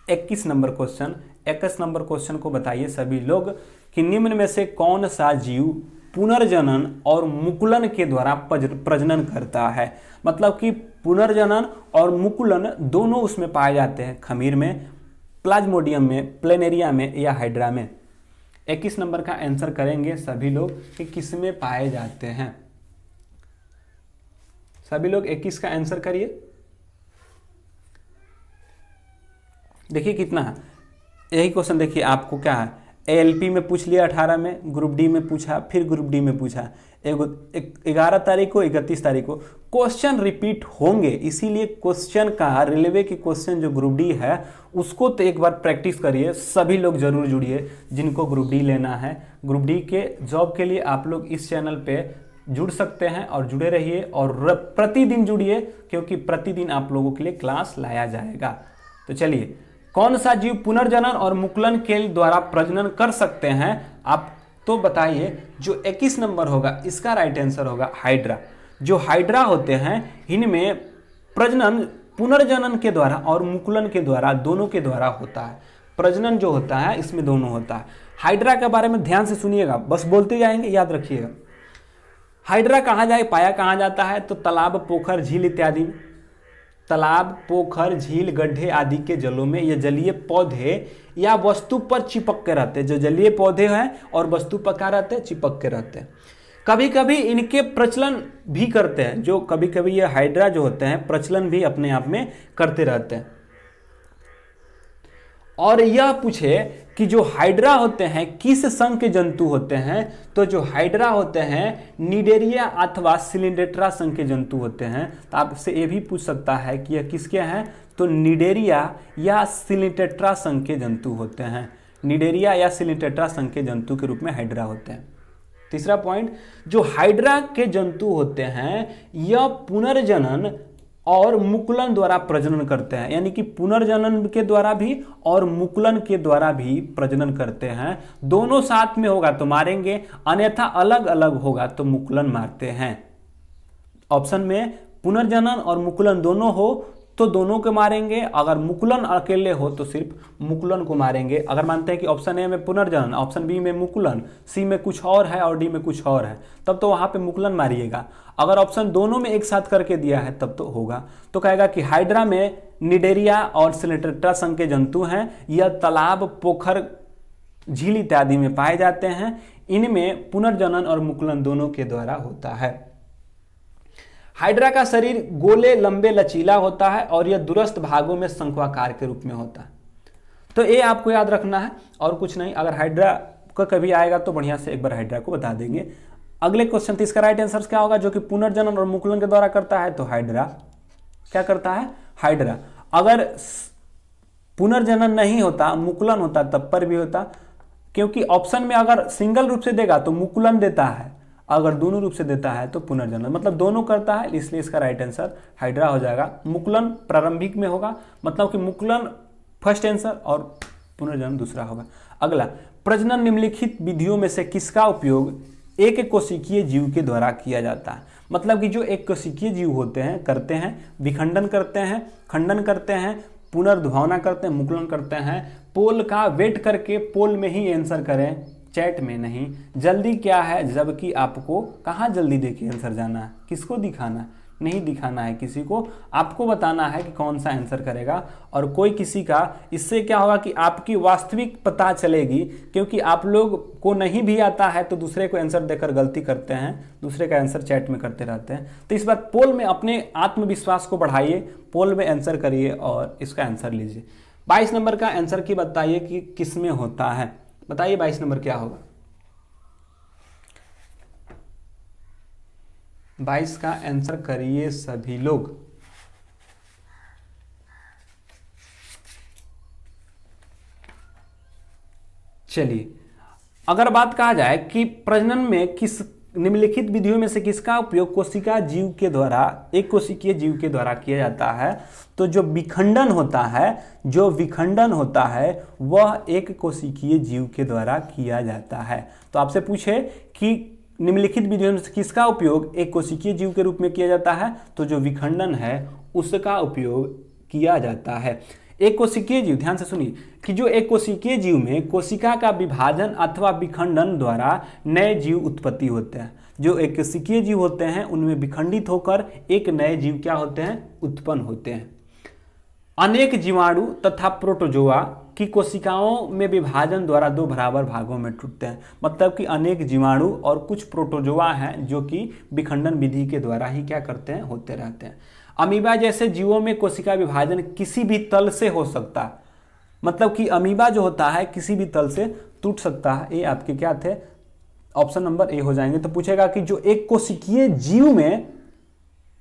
21 नंबर क्वेश्चन। 21 नंबर क्वेश्चन को बताइए सभी लोग कि निम्न में से कौन सा जीव पुनर्जनन और मुकुलन के द्वारा प्रजनन करता है? मतलब कि पुनर्जनन और मुकुलन दोनों उसमें पाए जाते हैं, खमीर में, प्लाज्मोडियम में, प्लेनेरिया में या हाइड्रा में। 21 नंबर का आंसर करेंगे सभी लोग कि किसमें पाए जाते हैं। सभी लोग 21 का आंसर करिए। देखिए कितना है, यही क्वेश्चन देखिए आपको क्या है, ALP में पूछ लिया 18 में, ग्रुप डी में पूछा, फिर ग्रुप डी में पूछा, 11 तारीख को, 31 तारीख को। क्वेश्चन रिपीट होंगे, इसीलिए क्वेश्चन का रेलवे के क्वेश्चन जो ग्रुप डी है उसको तो एक बार प्रैक्टिस करिए। सभी लोग जरूर जुड़िए जिनको ग्रुप डी लेना है। ग्रुप डी के जॉब के लिए आप लोग इस चैनल पे जुड़ सकते हैं और जुड़े रहिए और प्रतिदिन जुड़िए, क्योंकि प्रतिदिन आप लोगों के लिए क्लास लाया जाएगा। तो चलिए, कौन सा जीव पुनर्जनन और मुकुलन के द्वारा प्रजनन कर सकते हैं आप तो बताइए। जो 21 नंबर होगा इसका राइट आंसर होगा हाइड्रा। जो हाइड्रा होते हैं इनमें प्रजनन पुनर्जनन के द्वारा और मुकुलन के द्वारा, दोनों के द्वारा होता है। प्रजनन जो होता है इसमें दोनों होता है। हाइड्रा के बारे में ध्यान से सुनिएगा, बस बोलते जाएंगे, याद रखिएगा। हाइड्रा पाया कहाँ जाता है? तो तालाब, पोखर, झील इत्यादि में। तालाब, पोखर, झील, गड्ढे आदि के जलों में ये जलीय पौधे या वस्तु पर चिपक के रहते हैं। जो जलीय पौधे हैं और वस्तु पर क्या रहते हैं? चिपक के रहते हैं। कभी कभी इनके प्रचलन भी करते हैं, जो कभी कभी ये हाइड्रा जो होते हैं प्रचलन भी अपने आप में करते रहते हैं। और यह पूछे कि जो हाइड्रा होते हैं किस संघ के जंतु होते हैं? तो जो हाइड्रा होते हैं निडेरिया अथवा सिलिंड्रेटा संघ के जंतु होते हैं। तो आपसे ये भी पूछ सकता है कि यह किसके हैं? तो निडेरिया या सिलिंड्रेटा संघ के जंतु होते हैं। निडेरिया या सिलिंड्रेटा संघ के जंतु के रूप में हाइड्रा होते हैं। तीसरा पॉइंट, जो हाइड्रा के जंतु होते हैं यह पुनर्जनन और मुकुलन द्वारा प्रजनन करते हैं, यानी कि पुनर्जनन के द्वारा भी और मुकुलन के द्वारा भी प्रजनन करते हैं। दोनों साथ में होगा तो मारेंगे, अन्यथा अलग अलग होगा तो मुकुलन मारते हैं। ऑप्शन में पुनर्जनन और मुकुलन दोनों हो तो दोनों को मारेंगे, अगर मुकुलन अकेले हो तो सिर्फ मुकुलन को मारेंगे। अगर मानते हैं कि ऑप्शन ए में पुनर्जनन, ऑप्शन बी में मुकुलन, सी में कुछ और है और डी में कुछ और है, तब तो वहां पे मुकुलन मारिएगा। अगर ऑप्शन दोनों में एक साथ करके दिया है तब तो होगा। तो कहेगा कि हाइड्रा में निडेरिया और सिलिंड्रेटा संघ के जंतु हैं। यह तालाब, पोखर, झील इत्यादि में पाए जाते हैं। इनमें पुनर्जनन और मुकुलन दोनों के द्वारा होता है। हाइड्रा का शरीर गोले, लंबे, लचीला होता है और यह दूरस्थ भागों में शंक्वाकार के रूप में होता है। तो ये आपको याद रखना है और कुछ नहीं। अगर हाइड्रा का कभी आएगा तो बढ़िया से एक बार हाइड्रा को बता देंगे। अगले क्वेश्चन, तो इसका राइट आंसर क्या होगा? जो कि पुनर्जनन और मुकुलन के द्वारा करता है, तो हाइड्रा क्या करता है? हाइड्रा। अगर पुनर्जनन नहीं होता, मुकुलन होता, तब पर भी होता, क्योंकि ऑप्शन में अगर सिंगल रूप से देगा तो मुकुलन देता है, अगर दोनों रूप से देता है तो पुनर्जन्म, मतलब दोनों करता है, इसलिए इसका राइट आंसर हाइड्रा हो जाएगा। मुकुलन प्रारंभिक में होगा, मतलब कि मुकुलन फर्स्ट आंसर और पुनर्जन्म दूसरा होगा। अगला, प्रजनन निम्नलिखित विधियों में से किसका उपयोग एक कोशिकीय जीव के द्वारा किया जाता है? मतलब कि जो एक कोशिकीय जीव होते हैं करते हैं, विखंडन करते हैं, खंडन करते हैं, पुनर्द्भावना करते हैं, मुकुलन करते हैं। पोल का वेट करके पोल में ही आंसर करें, चैट में नहीं। जल्दी क्या है, जबकि आपको कहाँ जल्दी देखिए आंसर जाना है, किसको दिखाना है, नहीं दिखाना है किसी को, आपको बताना है कि कौन सा आंसर करेगा और कोई किसी का। इससे क्या होगा कि आपकी वास्तविक पता चलेगी, क्योंकि आप लोग को नहीं भी आता है तो दूसरे को आंसर देकर गलती करते हैं, दूसरे का आंसर चैट में करते रहते हैं। तो इस बार पोल में अपने आत्मविश्वास को बढ़ाइए, पोल में आंसर करिए और इसका आंसर लीजिए। 22 नंबर का आंसर की बताइए कि किस में होता है, बताइए 22 नंबर क्या होगा। 22 का आंसर करिए सभी लोग। चलिए, अगर बात कहा जाए कि प्रजनन में किस निम्नलिखित विधियों में से किसका उपयोग कोशिका जीव के द्वारा, एक कोशिकीय जीव के द्वारा किया जाता है, तो जो विखंडन होता है वह एक कोशिकीय जीव के द्वारा किया जाता है। तो आपसे पूछे कि निम्नलिखित विधियों में से किसका उपयोग एक कोशिकीय जीव के रूप में किया जाता है, तो जो विखंडन है उसका उपयोग किया जाता है। एक कोशिकीय जीव, ध्यान से सुनिए कि जो एक कोशिकीय जीव में कोशिका का विभाजन अथवा विखंडन द्वारा नए जीव उत्पत्ति होते हैं। जो एक कोशिकीय जीव होते हैं उनमें विखंडित होकर एक नए जीव क्या होते हैं, उत्पन्न होते हैं। अनेक जीवाणु तथा प्रोटोजोआ की कोशिकाओं में विभाजन द्वारा दो बराबर भागों में टूटते हैं। मतलब कि अनेक जीवाणु और कुछ प्रोटोजोआ हैं जो कि विखंडन विधि के द्वारा ही क्या करते हैं, होते रहते हैं। अमीबा जैसे जीवों में कोशिका विभाजन किसी भी तल से हो सकता है, मतलब कि अमीबा जो होता है किसी भी तल से टूट सकता है। ये आपके क्या थे, ऑप्शन नंबर ए हो जाएंगे। तो पूछेगा कि जो एक कोशिकीय जीव में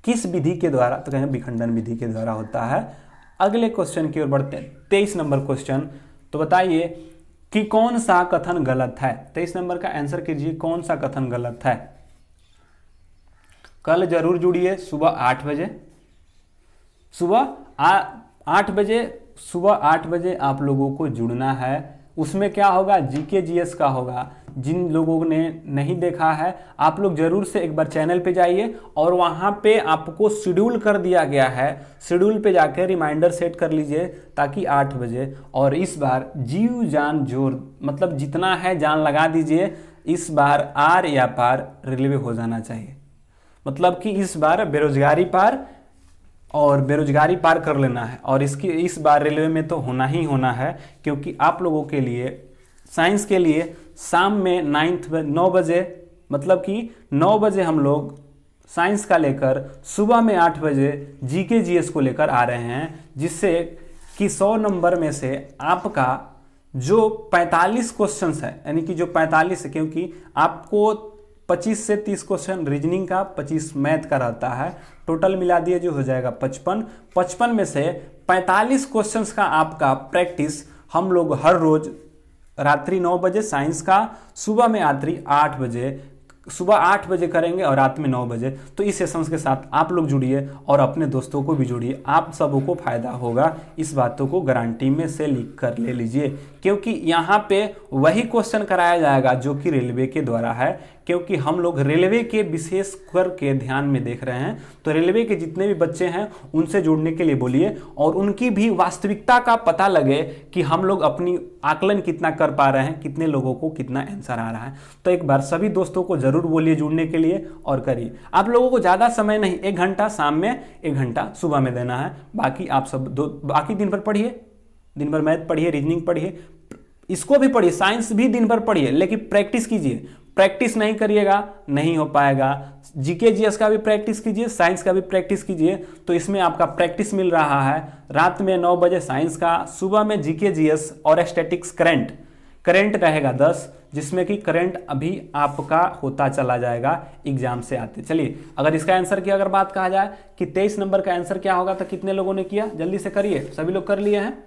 किस विधि के द्वारा, तो कहेंगे विखंडन विधि के द्वारा होता है। अगले क्वेश्चन की ओर बढ़ते हैं, 23 नंबर क्वेश्चन। तो बताइए कि कौन सा कथन गलत है। 23 नंबर का आंसर कीजिए, कौन सा कथन गलत है। कल जरूर जुड़िए सुबह 8 बजे, सुबह 8 बजे आप लोगों को जुड़ना है। उसमें क्या होगा, जीके जीएस का होगा। जिन लोगों ने नहीं देखा है आप लोग जरूर से एक बार चैनल पे जाइए और वहाँ पे आपको शेड्यूल कर दिया गया है, शेड्यूल पे जाकर रिमाइंडर सेट कर लीजिए ताकि 8 बजे। और इस बार जीव जान जोर, मतलब जितना है जान लगा दीजिए। इस बार आर या पार रेलवे हो जाना चाहिए, मतलब कि इस बार बेरोजगारी पार और बेरोजगारी पार कर लेना है। और इस बार रेलवे में तो होना ही होना है, क्योंकि आप लोगों के लिए साइंस के लिए शाम में 9 बजे, मतलब कि 9 बजे हम लोग साइंस का लेकर सुबह में 8 बजे जीके जीएस को लेकर आ रहे हैं, जिससे कि 100 नंबर में से आपका जो 45 क्वेश्चंस है, यानी कि जो 45 है, क्योंकि आपको 25 से 30 क्वेश्चन रीजनिंग का, 25 मैथ का रहता है, टोटल मिला दिए जो हो जाएगा 55 में से 45 क्वेश्चंस का आपका प्रैक्टिस हम लोग हर रोज रात्रि 9 बजे साइंस का, सुबह में रात्रि 8 बजे, सुबह 8 बजे करेंगे और रात में 9 बजे। तो इस सेशंस के साथ आप लोग जुड़िए और अपने दोस्तों को भी जुड़िए, आप सबों को फायदा होगा। इस बातों को गारंटी में से लिख कर ले लीजिए, क्योंकि यहाँ पे वही क्वेश्चन कराया जाएगा जो कि रेलवे के द्वारा है, क्योंकि हम लोग रेलवे के विशेष करके ध्यान में देख रहे हैं। तो रेलवे के जितने भी बच्चे हैं उनसे जुड़ने के लिए बोलिए और उनकी भी वास्तविकता का पता लगे कि हम लोग अपनी आकलन कितना कर पा रहे हैं, कितने लोगों को कितना आंसर आ रहा है। तो एक बार सभी दोस्तों को जरूर बोलिए जुड़ने के लिए और करिए। आप लोगों को ज़्यादा समय नहीं, 1 घंटा शाम में, 1 घंटा सुबह में देना है। बाकी आप सब बाकी दिन भर पढ़िए, दिन भर मैथ पढ़िए, रीजनिंग पढ़िए, इसको भी पढ़िए, साइंस भी दिन भर पढ़िए, लेकिन प्रैक्टिस कीजिए। प्रैक्टिस नहीं करिएगा नहीं हो पाएगा। जीके जीएस का भी प्रैक्टिस कीजिए, साइंस का भी प्रैक्टिस कीजिए। तो इसमें आपका प्रैक्टिस मिल रहा है। रात में 9 बजे साइंस का, सुबह में जीके जीएस और स्टैटिक्स करंट रहेगा 10, जिसमें कि करंट अभी आपका होता चला जाएगा एग्जाम से आते। चलिए, अगर इसका आंसर की अगर बात कहा जाए कि 23 नंबर का आंसर क्या होगा, तो कितने लोगों ने किया, जल्दी से करिए। सभी लोग कर लिए हैं?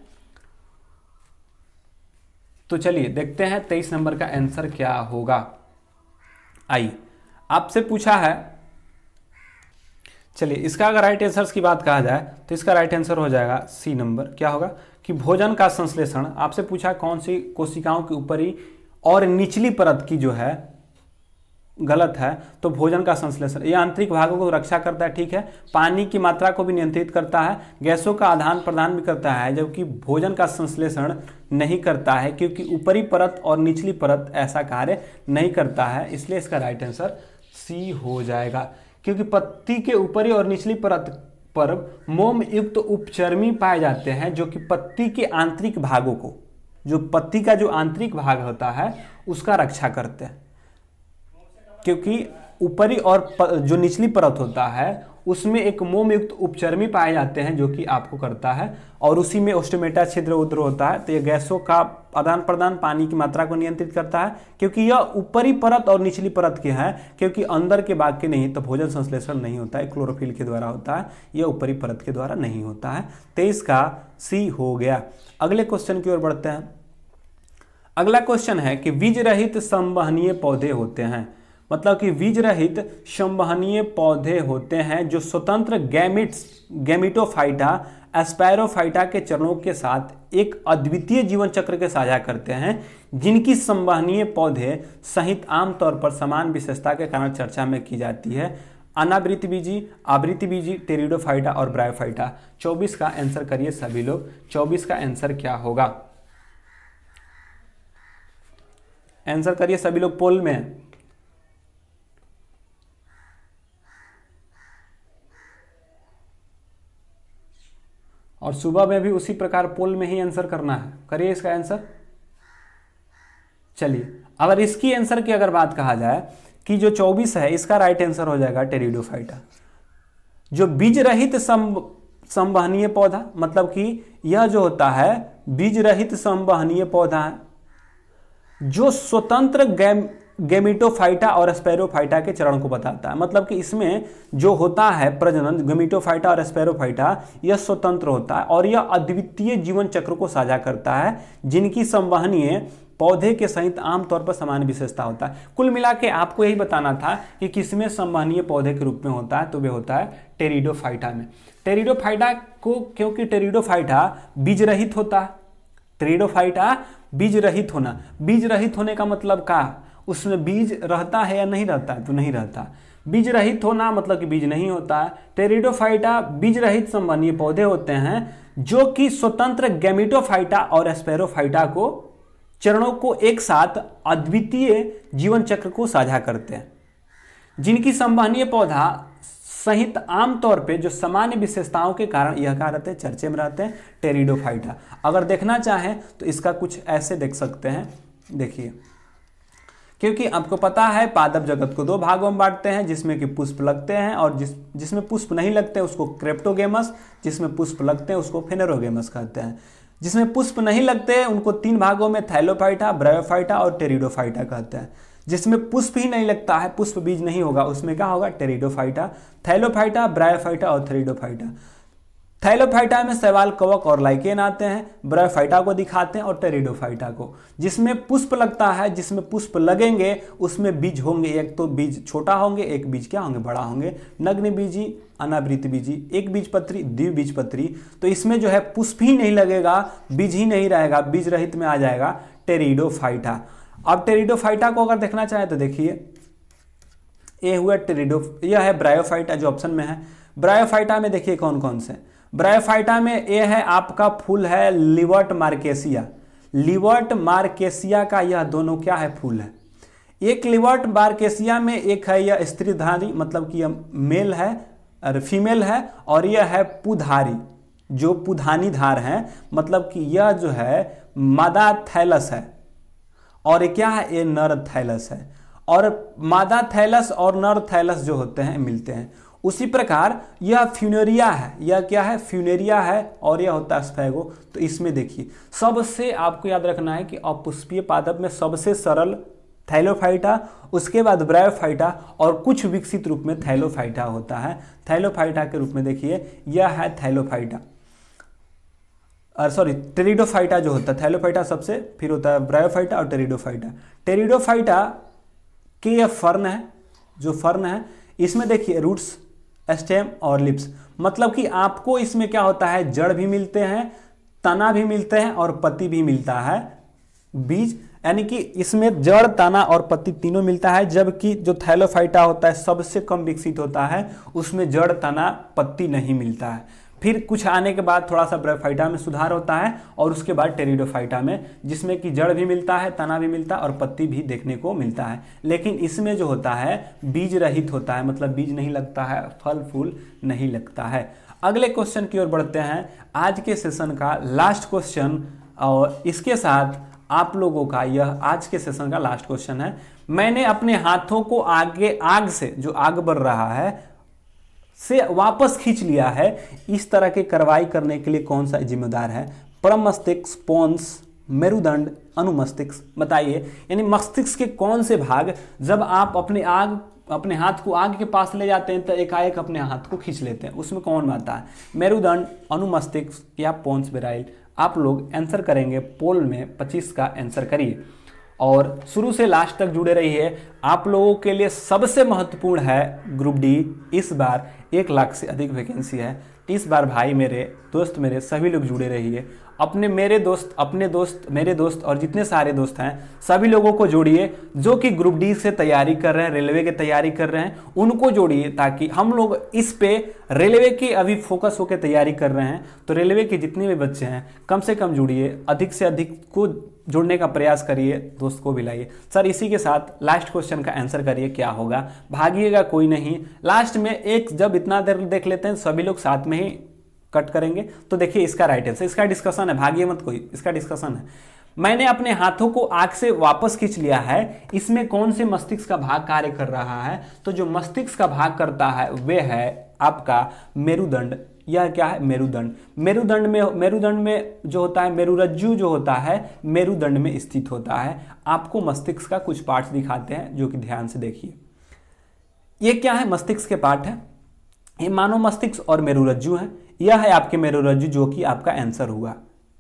तो चलिए देखते हैं 23 नंबर का आंसर क्या होगा। आइए, आपसे पूछा है, चलिए इसका अगर राइट आंसर की बात कहा जाए तो इसका राइट आंसर हो जाएगा सी नंबर। क्या होगा कि भोजन का संश्लेषण, आपसे पूछा कौन सी कोशिकाओं की ऊपरी और निचली परत की जो है गलत है, तो भोजन का संश्लेषण ये आंतरिक भागों को रक्षा करता है, ठीक है, पानी की मात्रा को भी नियंत्रित करता है, गैसों का आदान प्रदान भी करता है, जबकि भोजन का संश्लेषण नहीं करता है क्योंकि ऊपरी परत और निचली परत ऐसा कार्य नहीं करता है। इसलिए इसका राइट आंसर सी हो जाएगा, क्योंकि पत्ती के ऊपरी और निचली परत पर मोम युक्त उपचर्मी पाए जाते हैं जो कि पत्ती के आंतरिक भागों को, जो पत्ती का जो आंतरिक भाग होता है उसका रक्षा करते हैं, क्योंकि ऊपरी और जो निचली परत होता है उसमें एक मोम युक्त उपचर्मी पाए जाते हैं जो कि आपको करता है, और उसी में ओस्टोमेटा छिद्र उद्र होता है। तो ये गैसों का आदान प्रदान, पानी की मात्रा को नियंत्रित करता है, क्योंकि यह ऊपरी परत और निचली परत के हैं, क्योंकि अंदर के भाग के नहीं, तो भोजन संश्लेषण नहीं होता है, क्लोरोफिल के द्वारा होता है, यह ऊपरी परत के द्वारा नहीं होता है। 23 का सी हो गया। अगले क्वेश्चन की ओर बढ़ते हैं। अगला क्वेश्चन है कि बीज रहित संवहनीय पौधे होते हैं, मतलब कि बीज रहित संवहनीय पौधे होते हैं जो स्वतंत्र गैमिटोफाइटा एस्पैरोफाइटा के चरणों के साथ एक अद्वितीय जीवन चक्र के साझा करते हैं, जिनकी संवहनीय पौधे सहित आमतौर पर समान विशेषता के कारण चर्चा में की जाती है। अनावृत बीजी, आवृत बीजी, टेरिडोफाइटा और ब्रायोफाइटा। 24 का आंसर करिए सभी लोग। 24 का आंसर क्या होगा? आंसर करिए सभी लोग पोल में। और सुबह में भी उसी प्रकार पोल में ही आंसर करना है। करिए इसका आंसर। चलिए, अगर इसकी आंसर की अगर बात कहा जाए कि जो 24 है इसका राइट आंसर हो जाएगा टेरिडोफाइटा। जो बीज रहित संवहनीय पौधा, मतलब कि यह जो होता है बीज रहित संवहनीय पौधा है जो स्वतंत्र गैमिटोफाइटा और स्पैरोफाइटा के चरण को बताता है, मतलब कि इसमें जो होता है प्रजनन गैमिटोफाइटा और स्पैरोफाइटा यह स्वतंत्र होता है और यह अद्वितीय जीवन चक्र को साझा करता है, जिनकी संवहनीय पौधे के सहित आमतौर पर समान विशेषता होता है। कुल मिला के आपको यही बताना था कि किसमें संवहनीय पौधे के रूप में होता है, तो वे होता है टेरिडोफाइटा में। टेरिडोफाइटा को, क्योंकि टेरिडोफाइटा बीज रहित होता है, टेरिडोफाइटा बीज रहित होना, बीज रहित होने का मतलब क्या, उसमें बीज रहता है या नहीं रहता है, तो नहीं रहता। बीज रहित होना मतलब कि बीज नहीं होता है। टेरिडोफाइटा बीज रहित संवहनीय पौधे होते हैं जो कि स्वतंत्र गैमिटोफाइटा और स्पैरोफाइटा को चरणों को एक साथ अद्वितीय जीवन चक्र को साझा करते हैं, जिनकी संवहनीय पौधा सहित आमतौर पे जो सामान्य विशेषताओं के कारण यह क्या रहते हैं, चर्चे में रहते हैं, टेरिडोफाइटा। अगर देखना चाहें तो इसका कुछ ऐसे देख सकते हैं। देखिए, क्योंकि आपको पता है पादप जगत को दो भागों में बांटते हैं, जिसमें कि पुष्प लगते हैं और जिसमें पुष्प नहीं लगते उसको क्रेप्टोगेमस, जिसमें पुष्प लगते हैं उसको फेनेरोगेमस कहते हैं। जिसमें पुष्प नहीं लगते उनको 3 भागों में थैलोफाइटा, ब्रायोफाइटा और टेरिडोफाइटा कहते हैं। जिसमें पुष्प ही नहीं लगता है, पुष्प बीज नहीं होगा, उसमें क्या होगा, टेरिडोफाइटा, थैलोफाइटा, ब्रायोफाइटा और टेरिडोफाइटा। थैलोफाइटा में शैवाल, कवक और लाइकेन आते हैं, ब्रायोफाइटा को दिखाते हैं और टेरिडोफाइटा को। जिसमें पुष्प लगता है, जिसमें पुष्प लगेंगे उसमें बीज होंगे, एक तो बीज छोटा होंगे, एक बीज क्या होंगे, बड़ा होंगे। नग्न बीजी, अनावृत बीजी, एक बीजपत्री, द्विबीजपत्री। तो इसमें जो है पुष्प ही नहीं लगेगा, बीज ही नहीं रहेगा, बीज रहित में आ जाएगा टेरिडोफाइटा। अब टेरिडोफाइटा को अगर देखना चाहे तो देखिए, ये हुआ यह है ब्रायोफाइटा जो ऑप्शन में है। ब्रायोफाइटा में देखिए कौन कौन से, ब्रायोफाइटा में ये है आपका फूल है लिवर्ट मार्केसिया। लिवर्ट मार्केसिया का यह दोनों क्या है, फूल है। एक लिवर्ट मार्केसिया में एक है यह स्त्रीधारी, मतलब कि यह मेल है और फीमेल है, और यह है पुधारी जो पुधानी धार है, मतलब कि यह जो है मादा थैलस है और क्या है, ये नर थैलस है। और मादा थैलस और नर थैलस जो होते हैं मिलते हैं। उसी प्रकार यह फ्यूनेरिया है, यह क्या है, फ्यूनेरिया है, और यह होता है स्फैगो। तो इसमें देखिए सबसे आपको याद रखना है कि अपुष्पीय पादप में सबसे सरल थैलोफाइटा, उसके बाद ब्रायोफाइटा और कुछ विकसित रूप में थैलोफाइटा होता है। थैलोफाइटा के रूप में देखिए यह है थैलोफाइटा, सॉरी टेरिडोफाइटा जो होता है, थैलोफाइटा सबसे, फिर होता है ब्रायोफाइटा और टेरिडोफाइटा। टेरिडोफाइटा के यह फर्न है, जो फर्न है इसमें देखिए रूट्स, स्टेम और लिप्स, मतलब कि आपको इसमें क्या होता है, जड़ भी मिलते हैं, तना भी मिलते हैं और पत्ती भी मिलता है, बीज, यानी कि इसमें जड़, तना और पत्ती तीनों मिलता है। जबकि जो थैलोफाइटा होता है सबसे कम विकसित होता है, उसमें जड़, तना, पत्ती नहीं मिलता है। फिर कुछ आने के बाद थोड़ा सा ब्रैफाइटा में सुधार होता है और उसके बाद टेरिडोफाइटा में, जिसमें कि जड़ भी मिलता है, तना भी मिलता है और पत्ती भी देखने को मिलता है। लेकिन इसमें जो होता है बीज रहित होता है, मतलब बीज नहीं लगता है, फल फूल नहीं लगता है। अगले क्वेश्चन की ओर बढ़ते हैं, आज के सेशन का लास्ट क्वेश्चन, और इसके साथ आप लोगों का यह आज के सेशन का लास्ट क्वेश्चन है। मैंने अपने हाथों को आगे आग से, जो आग बढ़ रहा है, से वापस खींच लिया है। इस तरह की कार्रवाई करने के लिए कौन सा जिम्मेदार है? परम मस्तिष्क, पोन्स, मेरुदंड, अनुमस्तिष्क, बताइए। यानी मस्तिष्क के कौन से भाग जब आप अपने हाथ को आग के पास ले जाते हैं तो एकाएक अपने हाथ को खींच लेते हैं, उसमें कौन आता है? मेरुदंड, अनुमस्तिष्क या पोन्स बेराइल? आप लोग आंसर करेंगे, पोल में 25 का आंसर करिए और शुरू से लास्ट तक जुड़े रहिए। आप लोगों के लिए सबसे महत्वपूर्ण है ग्रुप डी। इस बार 1 लाख से अधिक वैकेंसी है। इस बार भाई मेरे दोस्त, मेरे सभी लोग जुड़े रहिए। अपने मेरे दोस्त और जितने सारे दोस्त हैं सभी लोगों को जोड़िए जो कि ग्रुप डी से तैयारी कर रहे हैं, रेलवे की तैयारी कर रहे हैं, उनको जोड़िए, ताकि हम लोग इस पे रेलवे की अभी फोकस होकर तैयारी कर रहे हैं। तो रेलवे के जितने भी बच्चे हैं कम से कम जुड़िए, अधिक से अधिक को जुड़ने का प्रयास करिए, दोस्त को भी लाइए। सर इसी के साथ लास्ट क्वेश्चन का आंसर करिए, क्या होगा? भागिएगा कोई नहीं, लास्ट में एक जब इतना देर देख लेते हैं सभी लोग साथ में ही कट करेंगे। तो देखिए इसका राइट आंसर, इसका डिस्कशन है, भागिए मत कोई, इसका डिस्कशन है। मैंने अपने हाथों को आग से वापस खींच लिया है, इसमें कौन से मस्तिष्क का भाग कार्य कर रहा है? तो जो मस्तिष्क का भाग करता है वे है आपका मेरुदंड। यह क्या है? मेरुदंड। मेरुदंड में जो होता है, मेरुरज्जु जो होता है मेरुदंड में स्थित होता है। आपको मस्तिष्क का कुछ पार्ट्स दिखाते हैं जो कि ध्यान से देखिए। ये क्या है? मस्तिष्क के पार्ट है, ये मानव मस्तिष्क और मेरुरज्जु है। यह है आपके मेरुरज्जु जो कि आपका आंसर हुआ।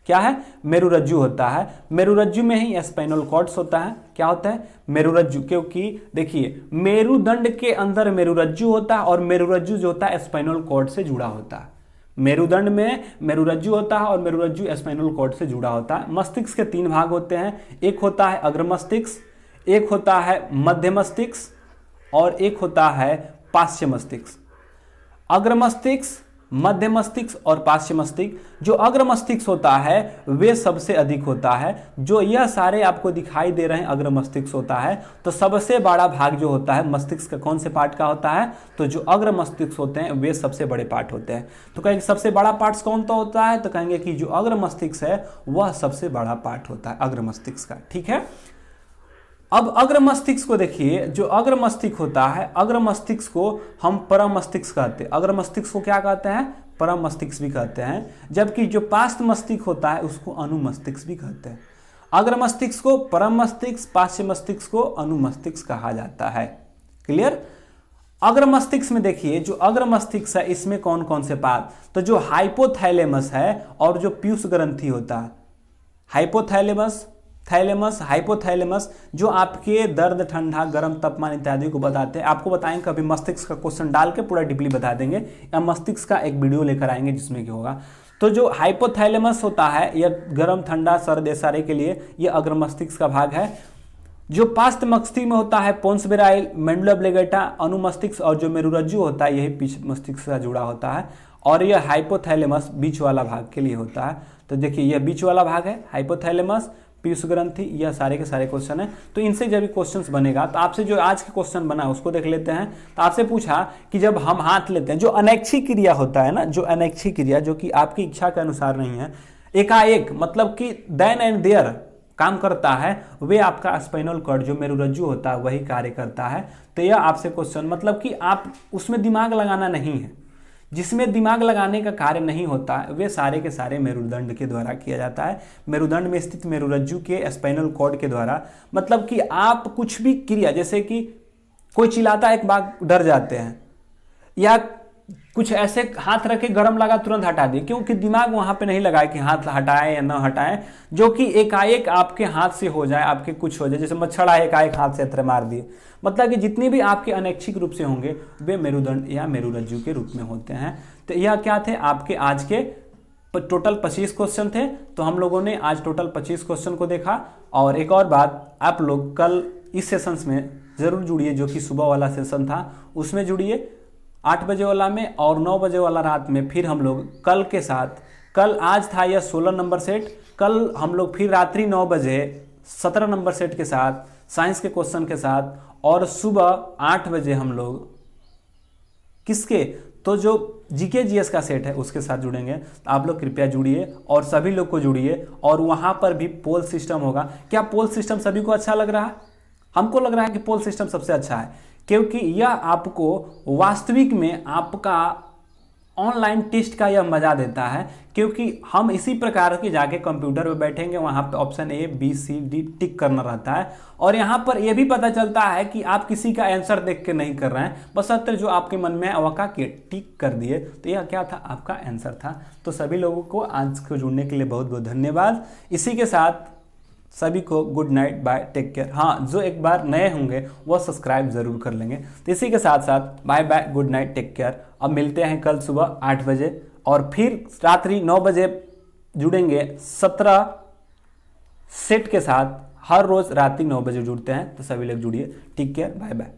क्या है? मेरुरज्जु होता है। मेरुरज्जु में ही स्पाइनल कॉर्ड्स होता है। क्या होता है? मेरुरज्जु, क्योंकि देखिए मेरुदंड के अंदर मेरुरज्जु होता है और मेरुरज्जु जो होता है स्पाइनल कॉर्ड से जुड़ा होता है। मेरुदंड में मेरुरज्जु होता है और मेरुरज्जु स्पाइनल कॉर्ड से जुड़ा होता है। मस्तिष्क के 3 भाग होते हैं, एक होता है अग्र मस्तिष्क, एक होता है मध्य मस्तिष्क और एक होता है पार्श्व मस्तिष्क। अग्र मस्तिष्क, मध्य मस्तिष्क और पार्श्व मस्तिष्क। जो अग्र मस्तिष्क होता है वे सबसे अधिक होता है। जो यह सारे आपको दिखाई दे रहे हैं अग्र मस्तिष्क होता है। तो सबसे बड़ा भाग जो होता है मस्तिष्क का कौन से पार्ट का होता है? तो जो अग्र मस्तिष्क होते हैं वे सबसे बड़े पार्ट होते हैं। तो कहेंगे सबसे बड़ा पार्ट कौन सा होता है? तो कहेंगे कि जो अग्र मस्तिष्क है वह सबसे बड़ा पार्ट होता है अग्र मस्तिष्क का। ठीक है, अब अग्र मस्तिष्क को देखिए। जो अग्र मस्तिष्क होता है, अग्र मस्तिष्क को हम परम मस्तिष्क कहते हैं। अग्र मस्तिष्क को क्या कहते हैं? परम मस्तिष्क भी कहते हैं। जबकि जो पार्श्व मस्तिष्क होता है उसको अनुमस्तिष्क भी कहते हैं। अग्र मस्तिष्क को परम मस्तिष्क, पार्श्व मस्तिष्क को अनुमस्तिष्क कहा जाता है। क्लियर? अग्र मस्तिष्क में देखिए, जो अग्र मस्तिष्क है इसमें कौन कौन से पार्ट? तो जो हाइपोथैलेमस है और जो पीयूष ग्रंथि होता है, हाइपोथैलेमस, थैलेमस, हाइपोथैलेमस, जो आपके दर्द, ठंडा, गर्म, तापमान इत्यादि को बताते हैं। आपको बताएंगे कभी मस्तिष्क का क्वेश्चन डाल के पूरा डीपली बता देंगे, या मस्तिष्क का एक वीडियो लेकर आएंगे जिसमें क्या होगा। तो जो हाइपोथैलेमस होता है यह गर्म, ठंडा, सर्द सारे के लिए यह अग्र मस्तिष्क का भाग है। जो पार्श्व मस्तिष्क में होता है पोन्स बेराइल, मेडुला ऑब्लिंगेटा, अनुमस्तिष्क और जो मेरुरज्जु होता है यही पीछ मस्तिष्क से जुड़ा होता है। और यह हाइपोथैलेमस बीच वाला भाग के लिए होता है। तो देखिए यह बीच वाला भाग है हाइपोथैलेमस, पीयूष ग्रंथि, यह सारे के सारे क्वेश्चन है। तो इनसे जब भी क्वेश्चंस बनेगा तो आपसे जो आज के क्वेश्चन बना है उसको देख लेते हैं। तो आपसे पूछा कि जब हम हाथ लेते हैं, जो अनैच्छिक क्रिया होता है ना, जो अनैच्छिक क्रिया जो कि आपकी इच्छा के अनुसार नहीं है, एकाएक मतलब कि देन एंड देयर काम करता है, वे आपका स्पाइनल कॉर्ड जो मेरुरज्जु होता है वही कार्य करता है। तो यह आपसे क्वेश्चन, मतलब कि आप उसमें दिमाग लगाना नहीं है। जिसमें दिमाग लगाने का कार्य नहीं होता वे सारे के सारे मेरुदंड के द्वारा किया जाता है। मेरुदंड में स्थित मेरुरज्जु के स्पाइनल कॉर्ड के द्वारा, मतलब कि आप कुछ भी क्रिया, जैसे कि कोई चिल्लाता है एक बार डर जाते हैं, या कुछ ऐसे हाथ रखे, गर्म लगा तुरंत हटा दिए, क्योंकि दिमाग वहां पे नहीं लगाए कि हाथ हटाएं या ना हटाएं, जो कि एकाएक आपके हाथ से हो जाए, आपके कुछ हो जाए, जैसे मच्छर आए एकाएक हाथ से अत्र मार दिए। मतलब कि जितने भी आपके अनैच्छिक रूप से होंगे वे मेरुदंड या मेरुरज्जु के रूप में होते हैं। तो यह क्या थे आपके आज के टोटल 25 क्वेश्चन थे। तो हम लोगों ने आज टोटल 25 क्वेश्चन को देखा। और एक और बात, आप लोग कल इस सेशंस में जरूर जुड़िए, जो कि सुबह वाला सेशन था उसमें जुड़िए 8 बजे वाला में, और 9 बजे वाला रात में फिर हम लोग कल के साथ, कल आज था यह 16 नंबर सेट, कल हम लोग फिर रात्रि 9 बजे 17 नंबर सेट के साथ, साइंस के क्वेश्चन के साथ, और सुबह 8 बजे हम लोग किसके, तो जो जीके जीएस का सेट है उसके साथ जुड़ेंगे। तो आप लोग कृपया जुड़िए और सभी लोग को जुड़िए। और वहाँ पर भी पोल सिस्टम होगा। क्या पोल सिस्टम सभी को अच्छा लग रहा है? हमको लग रहा है कि पोल सिस्टम सबसे अच्छा है, क्योंकि यह आपको वास्तविक में आपका ऑनलाइन टेस्ट का यह मजा देता है। क्योंकि हम इसी प्रकार की जाके कंप्यूटर पे बैठेंगे, वहां पे option A B C D tick करना रहता है, और यहां पर यह भी पता चलता है कि आप किसी का आंसर देख के नहीं कर रहे हैं, बस अत्र जो आपके मन में अवका के टिक कर दिए, तो यह क्या था, आपका आंसर था। तो सभी लोगों को आज को जुड़ने के लिए बहुत बहुत धन्यवाद। इसी के साथ सभी को good night, bye, take care. हाँ, जो एक बार नए होंगे वो सब्सक्राइब जरूर कर लेंगे। तो इसी के साथ साथ bye bye, good night, take care. अब मिलते हैं कल सुबह 8 बजे, और फिर रात्रि 9 बजे जुड़ेंगे 17 सेट के साथ। हर रोज रात्रि 9 बजे जुड़ते हैं, तो सभी लोग जुड़िए। Take care, bye bye.